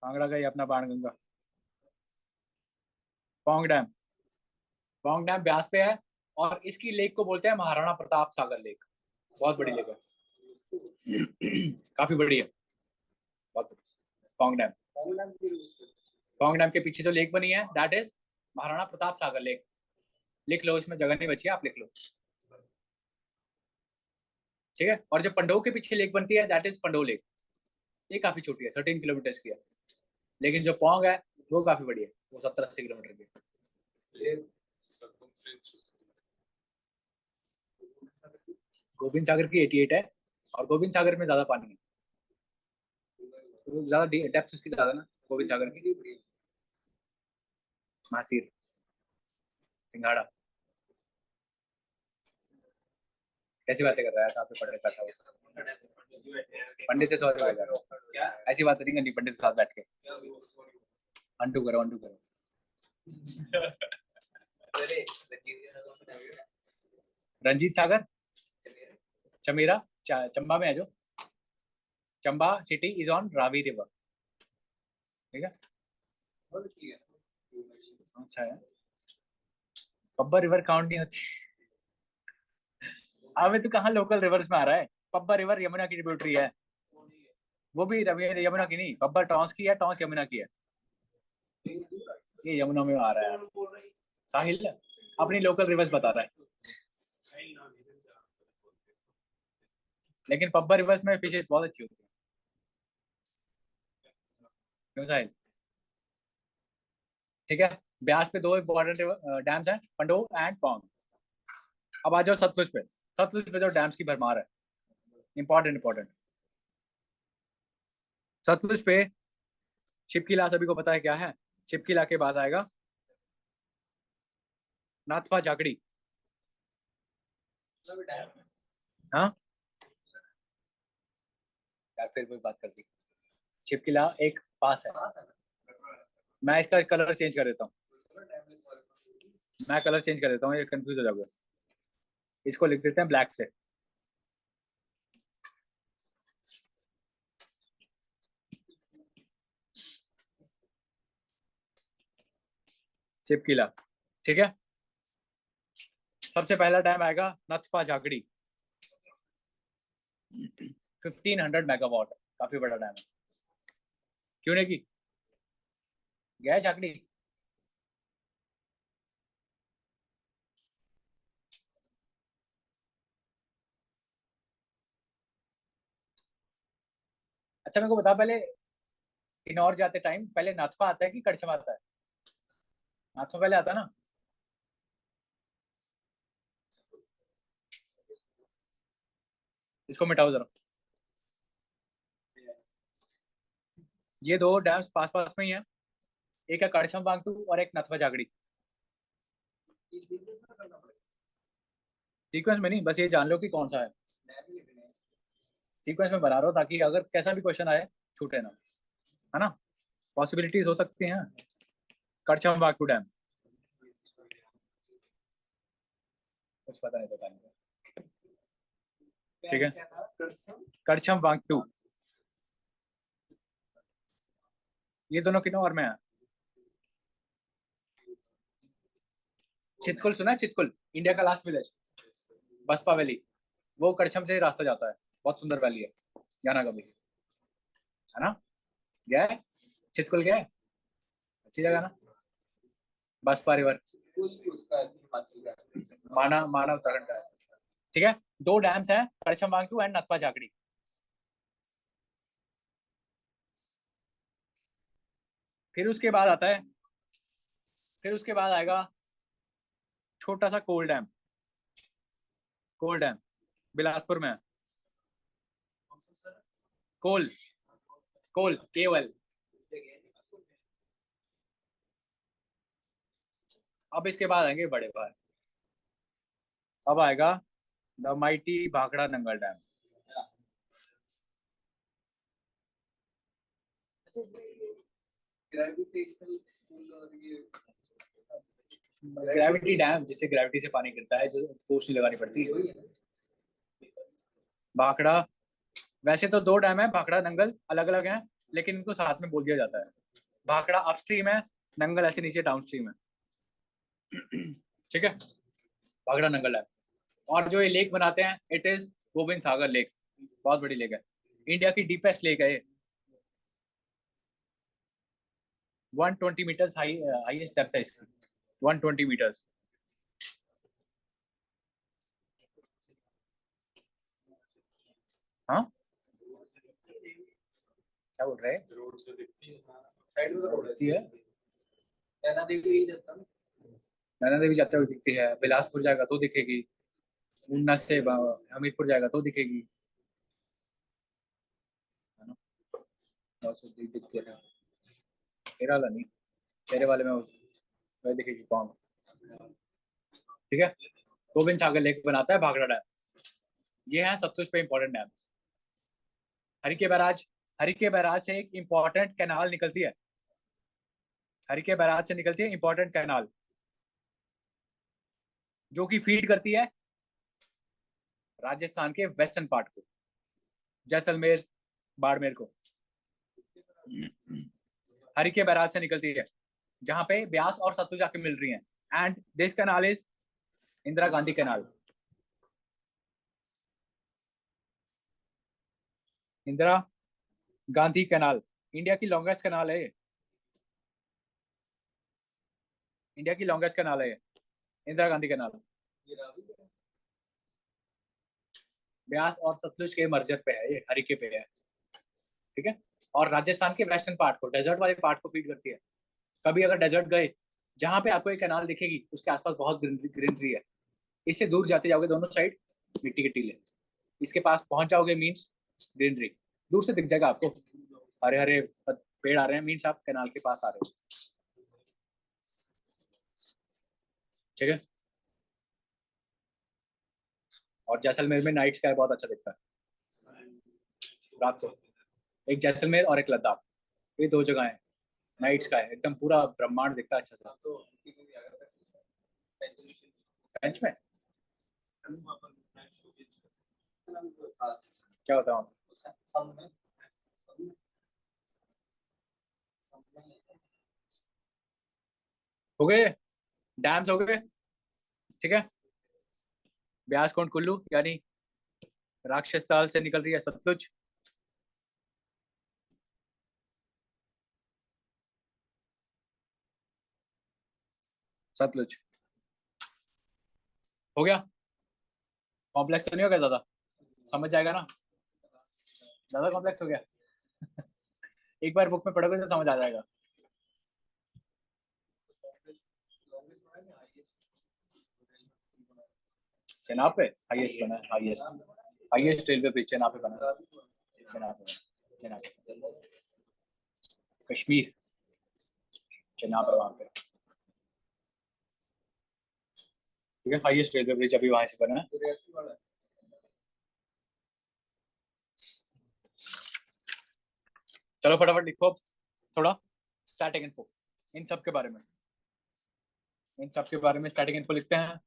कांगड़ा का ही अपना बाणगंगा। पौंग डैम, पौंग डैम ब्यास पे है। और इसकी लेक को बोलते हैं महाराणा प्रताप सागर लेक। बहुत बड़ी लेक है, काफी बड़ी है, बहुत बड़ी। पौंग डैम, पौंग डैम के पीछे जो लेक बनी है that is Maharana Pratap Sagar lake. लिख लो, इसमें जगह नहीं बची है, आप लिख लो। ठीक है, और जो पंडोह के पीछे लेक बनती है दैट इज पंडोह लेक। ये काफी छोटी है, 13 किलोमीटर की है। लेकिन जो पौंग है वो काफी बड़ी है, वो 70 80 किलोमीटर की है। ये गोविंद सागर की 88 है, और गोविंद सागर में ज्यादा पानी है, तो ज्यादा डेप्थ उसकी ज्यादा ना गोविंद सागर की। मासीर, सिंघाड़ा। कैसी बातें कर रहा है, साथ में पढ़ने बैठा हुआ। पंडित से सॉरी बोल रहा है, ऐसी बात नहीं करनी पंडित के साथ बैठ के। अंडू करो, अंडू करो। अरे लकीर का कौन सा है? रंजीत सागर, चमेरा, चंबा में है जो। Chamba city is on Ravi river, ठीक है। और ठीक है। अच्छा है, पब्बर रिवर काउंट नहीं होती। अबे तू कहाँ लोकल रिवर्स में आ रहा है? पब्बर रिवर यमुना की ट्रिब्यूटरी है। वो भी रवि यमुना की नहीं, पब्बर टॉन्स की है, टॉन्स यमुना की है। ये यमुना में आ रहा है। साहिल अपनी लोकल रिवर्स बता रहा है, लेकिन पब्बर रिवर्स में फिशेस बहुत अच्छी होती है। क्यों साहिल? ठीक है। ब्यास पे दो इंपॉर्टेंट डैम्स हैं, पंडो एंड पौंग। अब आ जाओ सतलुज पे। सतलुज पे जो डैम्स की भरमार है, इंपॉर्टेंट इंपॉर्टेंट। सतलुज पे शिपकिला सभी को पता है क्या है। शिपकिला के बाद आएगा नाथपा जागड़ी। मतलब डैम हाँ यार, फिर कोई बात कर दी। शिपकिला एक पास है। कहाँ था? मैं इसका कलर चेंज कर देता हूँ, डैम में मैं कलर चेंज कर देता हूँ, ये कंफ्यूज हो जाओगे। इसको लिख देते हैं ब्लैक से। शिपकिला, ठीक है। सबसे पहला डैम आएगा नथपा झाकड़ी, 1500 मेगावाट, काफी बड़ा डैम है। क्यों नहीं की? गया है झाकड़ी? अच्छा मेरे को बता पहले, किन्नौर जाते टाइम पहले नाथपा आता है कि कड़छम आता है? नाथपा पहले आता है ना। इसको मिटाओ जरा। ये दो डैम्स पास पास में ही है, एक है कड़छम वांगटू और एक नथपा झाकड़ी। सीक्वेंस में नहीं, बस ये जान लो कि कौन सा है। सीक्वेंस में बना रहा हूँ ताकि अगर कैसा भी क्वेश्चन आए छूटे ना, है ना। पॉसिबिलिटीज हो सकती हैं। कड़छम वांगटू डैम, कुछ पता नहीं था मुझे। ठीक है, कड़छम वांगटू, ये दोनों किन्नौर में है। चितकुल सुना है? चितकुल इंडिया का लास्ट विलेज, बसपा वैली, वो कड़छम से ही रास्ता जाता है। बहुत सुंदर वैली है, जाना कभी, है ना। गया है? चितकुल गया है? अच्छी जगह ना। बसपा रिवर, उसका हिमाचल का माना माना उत्तराखंड का है। ठीक है, दो डैम्स हैं, कड़छम वांगटू एंड नथपा झाकड़ी। फिर उसके बाद आता है, फिर उसके बाद आएगा छोटा सा कोल डैम। कोल डैम बिलासपुर में है। कोल, कोल केवल। अब इसके बाद आएंगे बड़े भाई। अब आएगा the mighty Bhakra Nangal dam. Gravitational pull और ये ग्रेविटी डैम, जिससे ग्रेविटी से पानी गिरता है, जो फोर्स नहीं लगानी पड़ती। वही है ना? भाखड़ा, वैसे तो दो डैम है, भाखड़ा नंगल अलग अलग हैं, लेकिन इनको साथ में बोल दिया जाता है। भाखड़ा अपस्ट्रीम है, नंगल ऐसे नीचे डाउनस्ट्रीम है। ठीक है, भाखड़ा नंगल है। और जो ये लेक बनाते हैं, it is Govind Sagar lake, बहुत बड़ी लेक है, इंडिया की डीपेस्ट लेक है ये। 120 मीटर्स हाईएस्ट डेप्थ है इसकी, 120 मीटर्स। हाँ क्या बोल रहे हैं? रोड से दिखती है, साइड में तो रोड दिखती है, नैना देवी यही जाता है। नैना देवी जाते हुए दिखती है, बिलासपुर जाएगा तो दिखेगी, ऊना से हमीरपुर जाएगा तो दिखेगी, है ना। बहुत सी दिखती है। मेरा वाला नहीं, तेरे वाले में वही दिखेगी कौन। ठीक है, गोविंद सागर लेक बनाता है भाखड़ा डैम। ये है सतलुज पे important dam. Harike barrage, Harike barrage से एक इंपॉर्टेंट कैनाल निकलती है, हरिके बैराज से निकलती है इंपॉर्टेंट कैनाल, जो कि फीड करती है राजस्थान के वेस्टर्न पार्ट को, जैसलमेर, बाड़मेर को। हरिके बैराज से निकलती है, जहां पे ब्यास और सतलुज आके मिल रही हैं। And this canal is Indira Gandhi canal. Indira Gandhi canal India की लॉन्गेस्ट कैनाल है। इंडिया की लॉन्गेस्ट कैनाल है इंदिरा गांधी कैनाल। ब्यास और सतलुज के मर्जर पे है ये, हरिके पे है, ठीक है। और राजस्थान के वेस्टर्न पार्ट को, डेजर्ट वाले पार्ट को फीड करती है। कभी अगर डेजर्ट गए, जहां पे आपको एक कैनाल दिखेगी, उसके आसपास बहुत ग्रीनरी है। इससे दूर जाते जाओगे दोनों साइड मिट्टी के टीले, इसके पास पहुंच जाओगे मीन्स ग्रीनरी। दूर से दिख जाएगा आपको, हरे हरे पेड़ आ रहे हैं, मीन्स आप कैनाल के पास आ रहे हो, ठीक है। और जैसलमेर में नाइट स्काई बहुत अच्छा दिखता है रात को। एक जैसलमेर और एक लद्दाख, ये दो जगह है, नाइट स्काई एकदम पूरा ब्रह्मांड दिखता है अच्छा सा। बेंच में क्या होता है? हो गए डैम्स, हो गए, ठीक है। ब्यास कोट कुल्लू यानी राक्षस ताल से निकल रही है सतलुज। सतलुज हो गया। कॉम्प्लेक्स तो नहीं हो गया ज्यादा? समझ जाएगा ना? ज्यादा कॉम्प्लेक्स हो गया? एक बार बुक में पढ़ोगे तो समझ आ जाएगा। चेनाब पे हाईएस्ट बना है, highest highest railway bridge Chenab पे बना है। चेनाब पे, चेनाब पे। कश्मीर चेनाब है वहां पे, ठीक है। हाईएस्ट रेलवे ब्रिज अभी वहां से बना है। चलो फटाफट लिखो थोड़ा स्टैटिक इन्फो इन सब के बारे में, इन सब के बारे में स्टैटिक इन्फो लिखते हैं।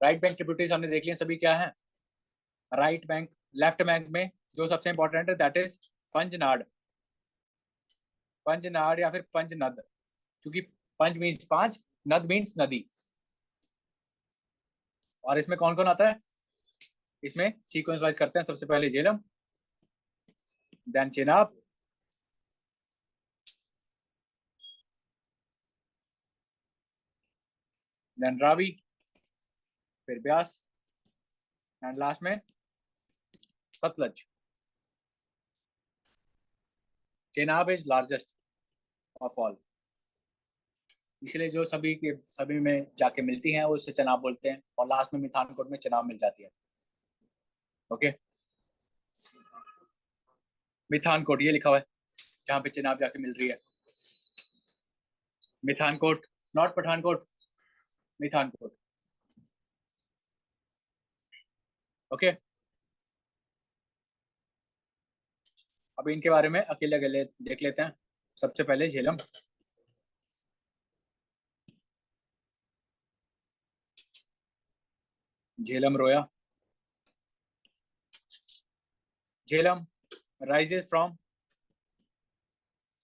राइट बैंक ट्रिब्यूटरीज हमने देख लिया सभी क्या है। राइट बैंक, लेफ्ट बैंक में जो सबसे इंपॉर्टेंट है दैट इज पंजनाड, पंजनाड या फिर पंजनद, क्योंकि पंज मीन्स पांच, नद मीन्स नदी। और इसमें कौन कौन आता है? इसमें सीक्वेंस वाइज करते हैं, सबसे पहले झेलम, देन चेनाब, देन रावी, फिर ब्यास, एंड लास्ट में Sutlej. Chenab is largest of all, इसलिए जो सभी के सभी में जाके मिलती हैं वो उसे चेनाब बोलते हैं, और लास्ट में मिठानकोट में चेनाब मिल जाती है। ओके, मिठानकोट ये लिखा हुआ है जहाँ पे चेनाब जाके मिल रही है। मिठानकोट, नॉट पठानकोट, मिठानकोट। ओके, अब इनके बारे में अकेले अकेले देख लेते हैं। सबसे पहले झेलम, झेलम रोया। Jhelum rises from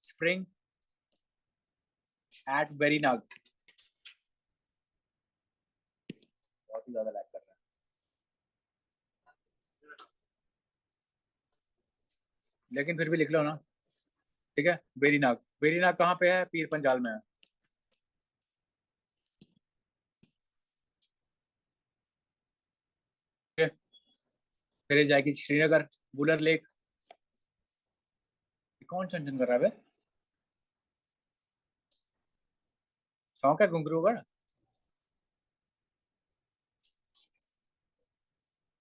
spring at Verinag। बहुत ही ज्यादा लैग कर रहा है, लेकिन फिर भी लिख लो ना, ठीक है। वेरीनाग, वेरीनाग कहाँ पे है? पीर पंजाल में है। ठीक है, फिर ये जाएगी श्रीनगर, बुलर लेक। कौन चंचन कर रहा है बे? शौक है घुंघरूगढ़?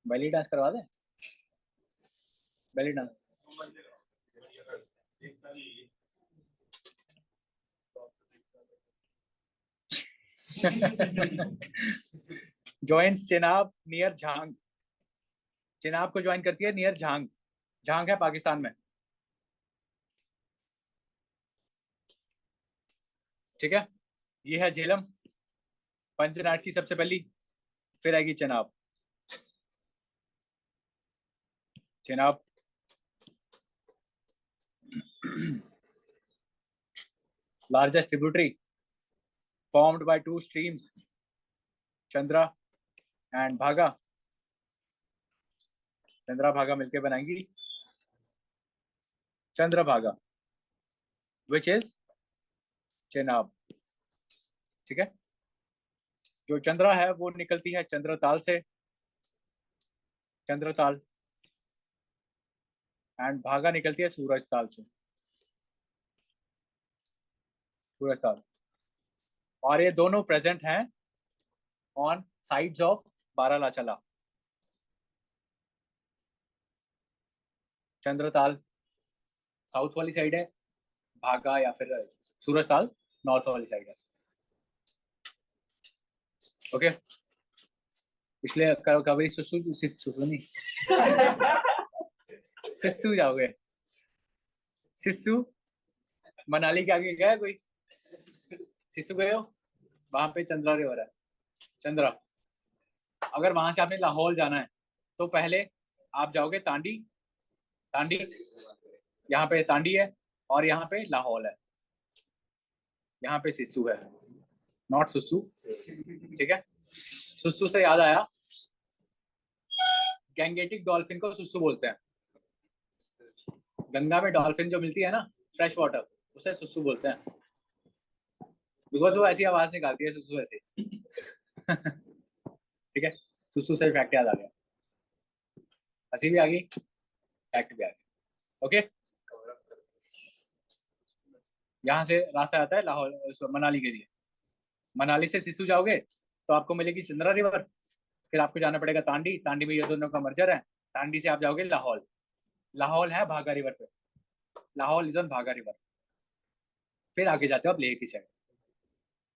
बेली डांस करवा दे, belly dance. joins Chenab near Jhang, Chenab को ज्वाइन करती है नियर झांग। झांग है पाकिस्तान में, ठीक है। ये है झेलम, पंचनाट की सबसे पहली, फिर आएगी Chenab. Chenab largest tributary formed by two streams, Chandra and भागा। चंद्रा भागा मिलके बनाएंगी चंद्रभागा, विच इज चेनाब, ठीक है। जो चंद्रा है वो निकलती है चंद्रताल से, चंद्रताल, एंड भागा निकलती है सूरजताल से, सूरजताल। और ये दोनों प्रेजेंट हैं on sides of Baralacha La. Chandratal south वाली साइड है, भागा या फिर सूरजताल नॉर्थ वाली साइड है, ओके। इसलिए कभी सुसु सुसु नहीं सिस्सू जाओगे, सिस्सू मनाली के आगे गया कोई, सिस्सू गए हो, वहां पे चंद्रा रिवर है, चंद्रा। अगर वहां से आपने लाहौल जाना है तो पहले आप जाओगे तांडी, तांडी, यहाँ पे तांडी है और यहाँ पे लाहौल है, यहाँ पे सिस्सू है, नॉट सुसु, ठीक है। सुसु से याद आया, गैंगेटिक डॉल्फिन को सुसु बोलते हैं। गंगा में डॉल्फिन जो मिलती है ना फ्रेश वाटर, उसे सुसु बोलते हैं, बिकॉज वो ऐसी आवाज निकालती है सुसु ऐसे ठीक है। सुसु से फैक्ट याद आ गया, हंसी भी आ गई, फैक्ट भी आ गया, ओके। यहाँ से रास्ता आता है लाहौल मनाली के लिए। मनाली से सिसु जाओगे तो आपको मिलेगी चंद्रा रिवर, फिर आपको जाना पड़ेगा तांडी, तांडी में ये दोनों का मर्जर है, तांडी से आप जाओगे लाहौल, लाहौल है भागा रिवर पे, लाहौल इज ऑन भागा रिवर, फिर आगे जाते हो आप लेह की साइड,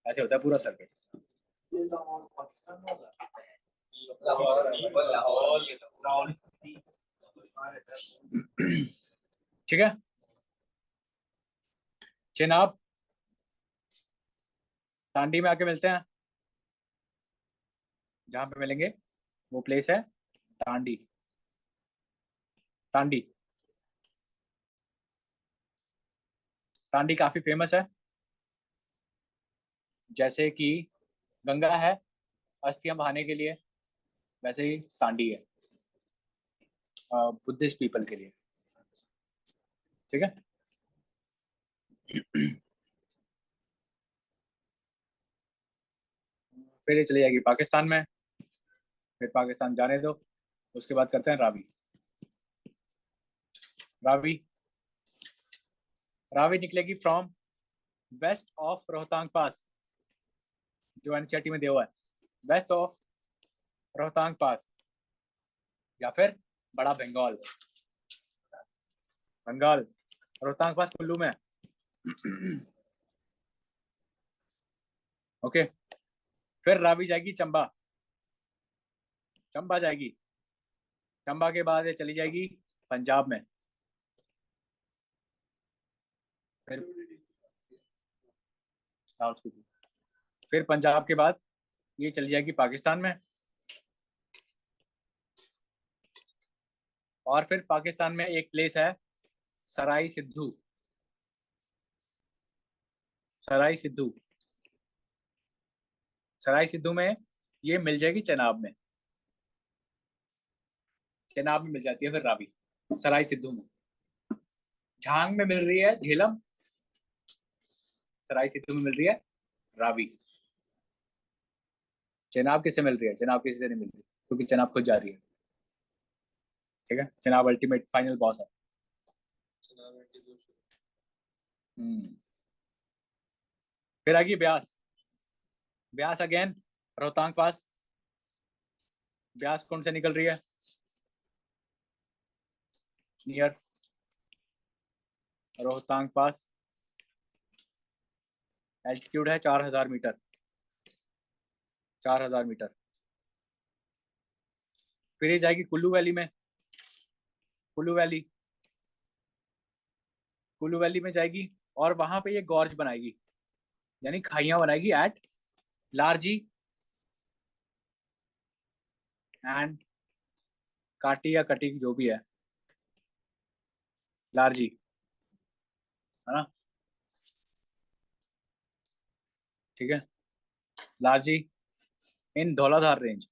ऐसे होता है पूरा सर्किट। ठीक है। चेनाब तांडी में आके मिलते हैं, जहां पे मिलेंगे वो प्लेस है तांडी, तांडी, तांडी काफी फेमस है, जैसे कि गंगा है अस्थियां बहाने के लिए, वैसे ही तांडी है बुद्धिस्ट पीपल के लिए, ठीक है। फिर ये चली जाएगी पाकिस्तान में, फिर पाकिस्तान जाने दो, उसके बाद करते हैं रावी। रावी, रावी निकलेगी फ्रॉम वेस्ट ऑफ रोहतांग पास, जो एनसीईआरटी में दिया हुआ है, वेस्ट ऑफ रोहतांग पास, या फिर बड़ा बंगाल, बंगाल, रोहतांग पास कुल्लू में ओके। फिर रावी जाएगी चंबा, चंबा जाएगी, चंबा के बाद ये चली जाएगी पंजाब में, फिर फिर पंजाब के बाद ये चली जाएगी पाकिस्तान में, और फिर पाकिस्तान में एक प्लेस है सराय सिद्धू, सराय सिद्धू, सराय सिद्धू में ये मिल जाएगी चेनाब में, चेनाब में मिल जाती है फिर रावी, सराय सिद्धू में। झांग में मिल रही है झेलम, सराय सिद्धू में मिल रही है रावी। चेनाब किससे मिल रही है, चेनाब किसी से नहीं मिल रही, क्योंकि चेनाब खुद जा रही है, ठीक है। चेनाब अल्टीमेट फाइनल बॉस है। हम्म। फिर आ गई ब्यास, ब्यास अगेन रोहतांग पास, ब्यास कौन से निकल रही है, नियर रोहतांग पास, एल्टीट्यूड है 4000 मीटर, 4000 मीटर। फिर ये जाएगी कुल्लू वैली में, कुल्लू वैली, कुल्लू वैली में जाएगी और वहां पे ये गॉर्ज बनाएगी, यानी खाइयां बनाएगी एट लारजी एंड काटी या कटी जो भी है, लारजी, है ना, ठीक है, लारजी इन धौलाधार रेंज।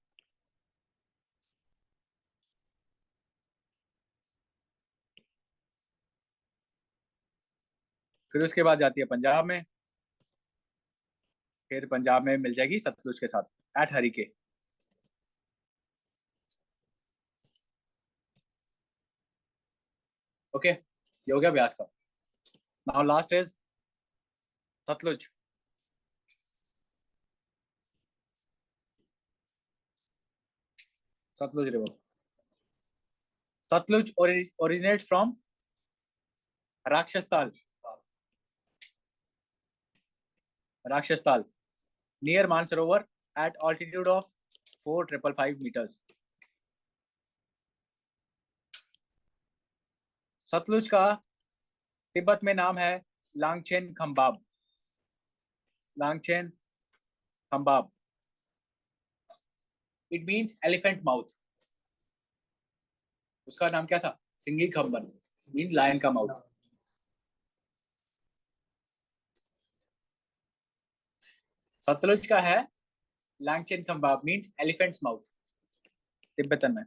फिर उसके बाद जाती है पंजाब में, फिर पंजाब में मिल जाएगी सतलुज के साथ एट हरिके। ओके, ये हो गया ब्यास का। Now last is Sutlej. Sutlej river, Sutlej originate from Rakshas Tal, Rakshas Tal near Mansarovar at altitude of 4555 meters। Sutlej का तिब्बत में नाम है Langchen Khambab, Langchen Khambab, it means elephant mouth. उसका नाम क्या था? सिंगी खम्बन, मीन लायन का माउथ। सतलुज का है Langchen Khambab, means elephant's mouth Tibetan में।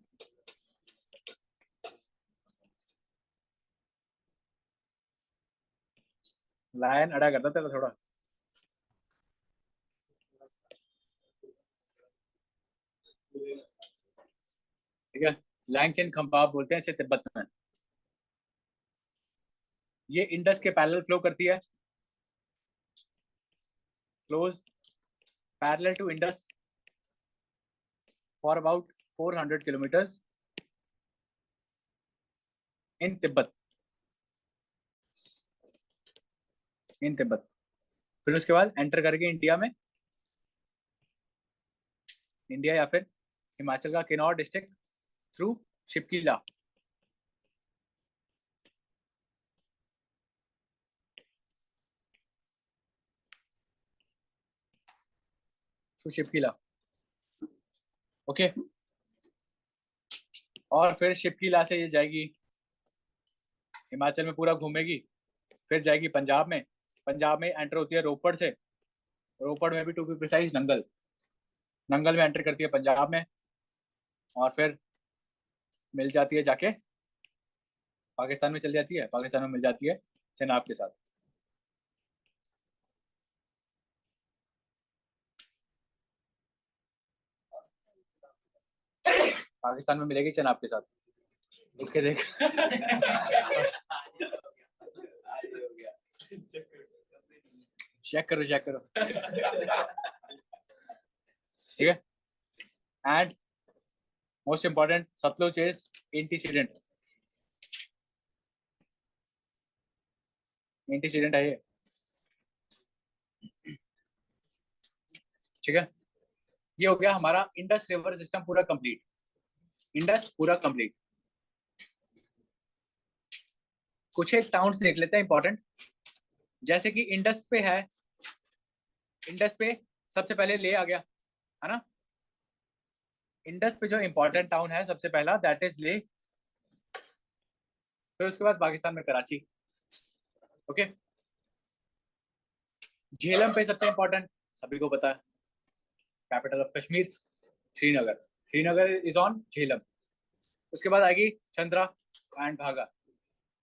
लायन अड़ा करता था थोड़ा। ठीक है, लांगचेन खम्बाब बोलते हैं इसे तिब्बत में। ये इंडस के पैरेलल फ्लो करती है, flows parallel to Indus for about 400 kilometres in Tibet, in Tibet. फिर उसके बाद एंटर करके इंडिया में, इंडिया या फिर हिमाचल का Kinnaur district through Shipkila. Through Shipkila, okay. और फिर शिपकीला से ये जाएगी हिमाचल में पूरा घूमेगी, फिर जाएगी पंजाब में, पंजाब में एंटर होती है रोपड़ से, रोपड़ में भी to be precise Nangal, Nangal में एंटर करती है पंजाब में, और फिर मिल जाती है जाके पाकिस्तान में, चल जाती है पाकिस्तान में, मिल जाती है चेनाब के साथ। पाकिस्तान में मिलेगी चेनाब के साथ, उठ के देख। चेक करो, चेक करो, ठीक है। And most important, Sutlej is antecedent, antecedent है ये, ठीक है। ये हो गया हमारा इंडस रिवर सिस्टम पूरा कंप्लीट, इंडस पूरा कंप्लीट। कुछ एक टाउन्स देख लेते हैं इंपॉर्टेंट, जैसे कि इंडस पे है, इंडस पे सबसे पहले ले आ गया, है ना। इंडस पे जो इंपॉर्टेंट टाउन है सबसे पहला दैट इज ले, फिर उसके बाद पाकिस्तान में कराची, ओके। झेलम पे सबसे इंपॉर्टेंट सभी को पता है, capital of Kashmir Srinagar, Srinagar is on Jhelum. उसके बाद आएगी चंद्रा एंड भागा।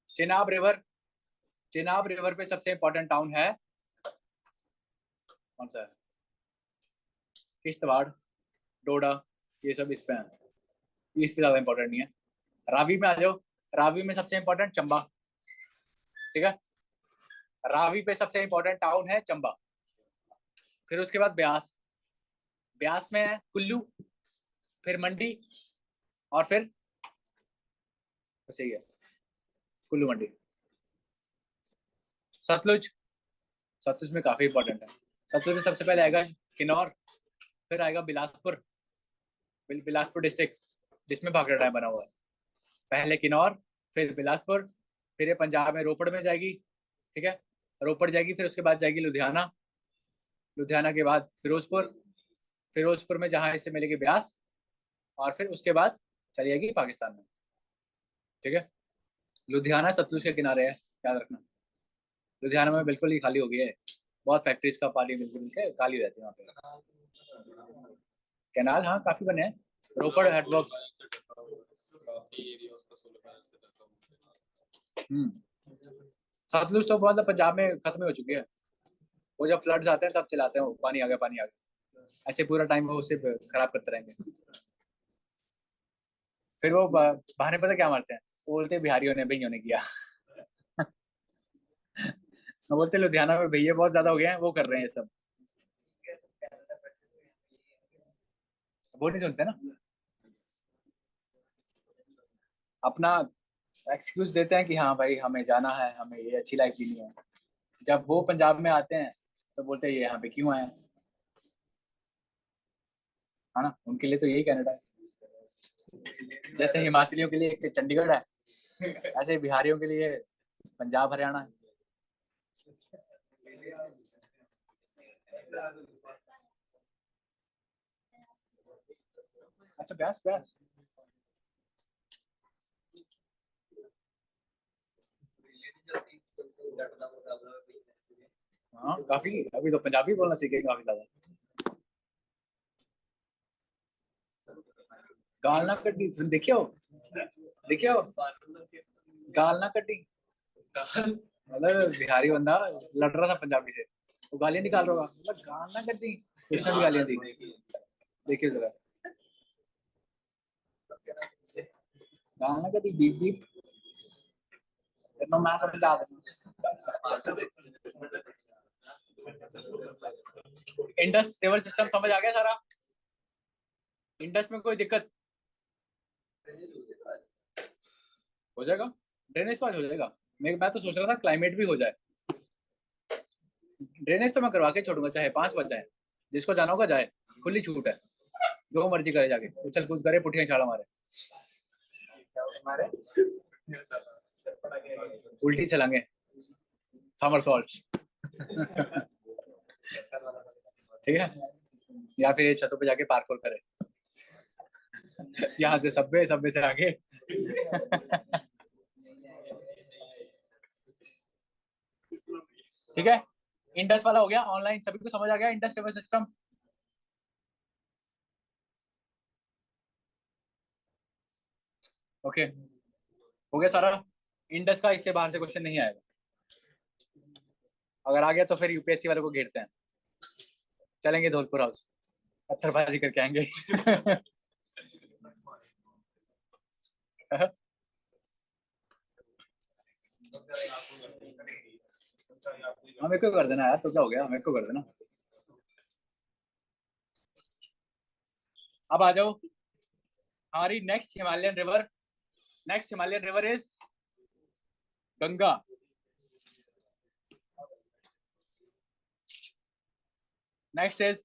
चेनाब रिवर, चेनाब रिवर पे सबसे इंपॉर्टेंट टाउन है कौन सा है? किश्तवाड़, डोडा, ये सब इस पे है, इस पे ज्यादा इंपॉर्टेंट नहीं है। रावी में आ जाओ, रावी में सबसे इंपॉर्टेंट चंबा, ठीक है। रावी पे सबसे इंपॉर्टेंट टाउन है चंबा। फिर उसके बाद ब्यास, ब्यास में है कुल्लू, फिर मंडी, और फिर सही है कुल्लू मंडी। सतलुज, सतलुज में काफी इंपॉर्टेंट है, सतलुज में सबसे पहले आएगा किन्नौर, फिर आएगा बिलासपुर, बिलासपुर डिस्ट्रिक्ट जिसमें भाखड़ा डैम बना हुआ है। पहले किन्नौर, फिर बिलासपुर, फिर ये पंजाब में रोपड़ में जाएगी, ठीक है, रोपड़ जाएगी, फिर उसके बाद जाएगी लुधियाना, लुधियाना के बाद फिरोजपुर, फिरोजपुर में जहाँ इसे मिलेगी ब्यास, और फिर उसके बाद चली जाएगी पाकिस्तान में, ठीक है। लुधियाना सतलुज के किनारे है, याद रखना। लुधियाना में बिल्कुल ही खाली हो गई है, बहुत फैक्ट्रीज का पानी बिल्कुल मिलकर खाली रहती है वहाँ पे। कैनाल हाँ काफी बने हैं, रोपड़ हेडवर्क्स। सतलुज तो मतलब पंजाब में खत्म हो चुकी है, वो जब फ्लड्स आते हैं तब चलाते हैं, वो पानी आ गया पानी आ गया, ऐसे पूरा टाइम वो उससे खराब करते रहेंगे। फिर वो बहाने पता क्या मारते हैं, वो बोलते हैं बिहारियों ने भैयों ने किया। वो बोलते हैं लुधियाना में भैया बहुत ज्यादा हो गए हैं, वो कर रहे हैं ये सब, वो नहीं सुनते ना, अपना एक्सक्यूज देते हैं कि हाँ भाई हमें जाना है, हमें ये अच्छी लाइफ जीनी है। जब वो पंजाब में आते हैं तो बोलते हैं ये यहाँ पे क्यों आए हैं, है ना, उनके लिए तो यही कनाडा है। जैसे हिमाचलियों के लिए एक चंडीगढ़ है, ऐसे बिहारियों के लिए पंजाब हरियाणा है। अच्छा ब्यास ब्यास, हाँ काफी, अभी तो पंजाबी बोलना सीखे काफी ज्यादा। गाल ना कड्डी सुन, देखिए हो, देखिए हो, गाल ना कड्डी, मतलब बिहारी बंदा लड़ रहा था पंजाबी से, वो गालियां निकाल रहा होगा, मतलब गाल ना कड्डी, उसने भी गालियां दी, देखिए जरा, गाल ना कड्डी बीप बीप, इतना मैं समझा दूं। इंडस रिवर सिस्टम समझ आ गया सारा, इंडस में कोई दिक्कत हो जाएगा, ड्रेनेज पास हो जाएगा। मैं तो सोच रहा था क्लाइमेट भी हो जाए, ड्रेनेज तो मैं करवा के छोड़ूंगा, चाहे 5 बज जाए, जिसको जाना होगा जाए, खुली छूट है, जो मर्जी करे जाके, उछल कूद करे, पुठियां छाड़ा मारे, उल्टी चलांगे, समर सॉल्ट। ठीक है, या फिर ये छतों पे जाके पार्कोर करे, यहाँ से सबवे, सबवे से आगे। ठीक है, इंडस वाला हो गया ऑनलाइन, सभी को समझ आ गया इंडस रिवर सिस्टम। ओके हो गया सारा, इंडस का इससे बाहर से क्वेश्चन नहीं आएगा, अगर आ गया तो फिर यूपीएससी वाले को घेरते हैं, चलेंगे धौलपुर हाउस, पत्थरबाजी करके आएंगे। हाँ मेरे को कर देना यार, तो क्या हो गया, मेरे को कर देना। अब आ जाओ हमारी next Himalayan river, next Himalayan river is Ganga. Next is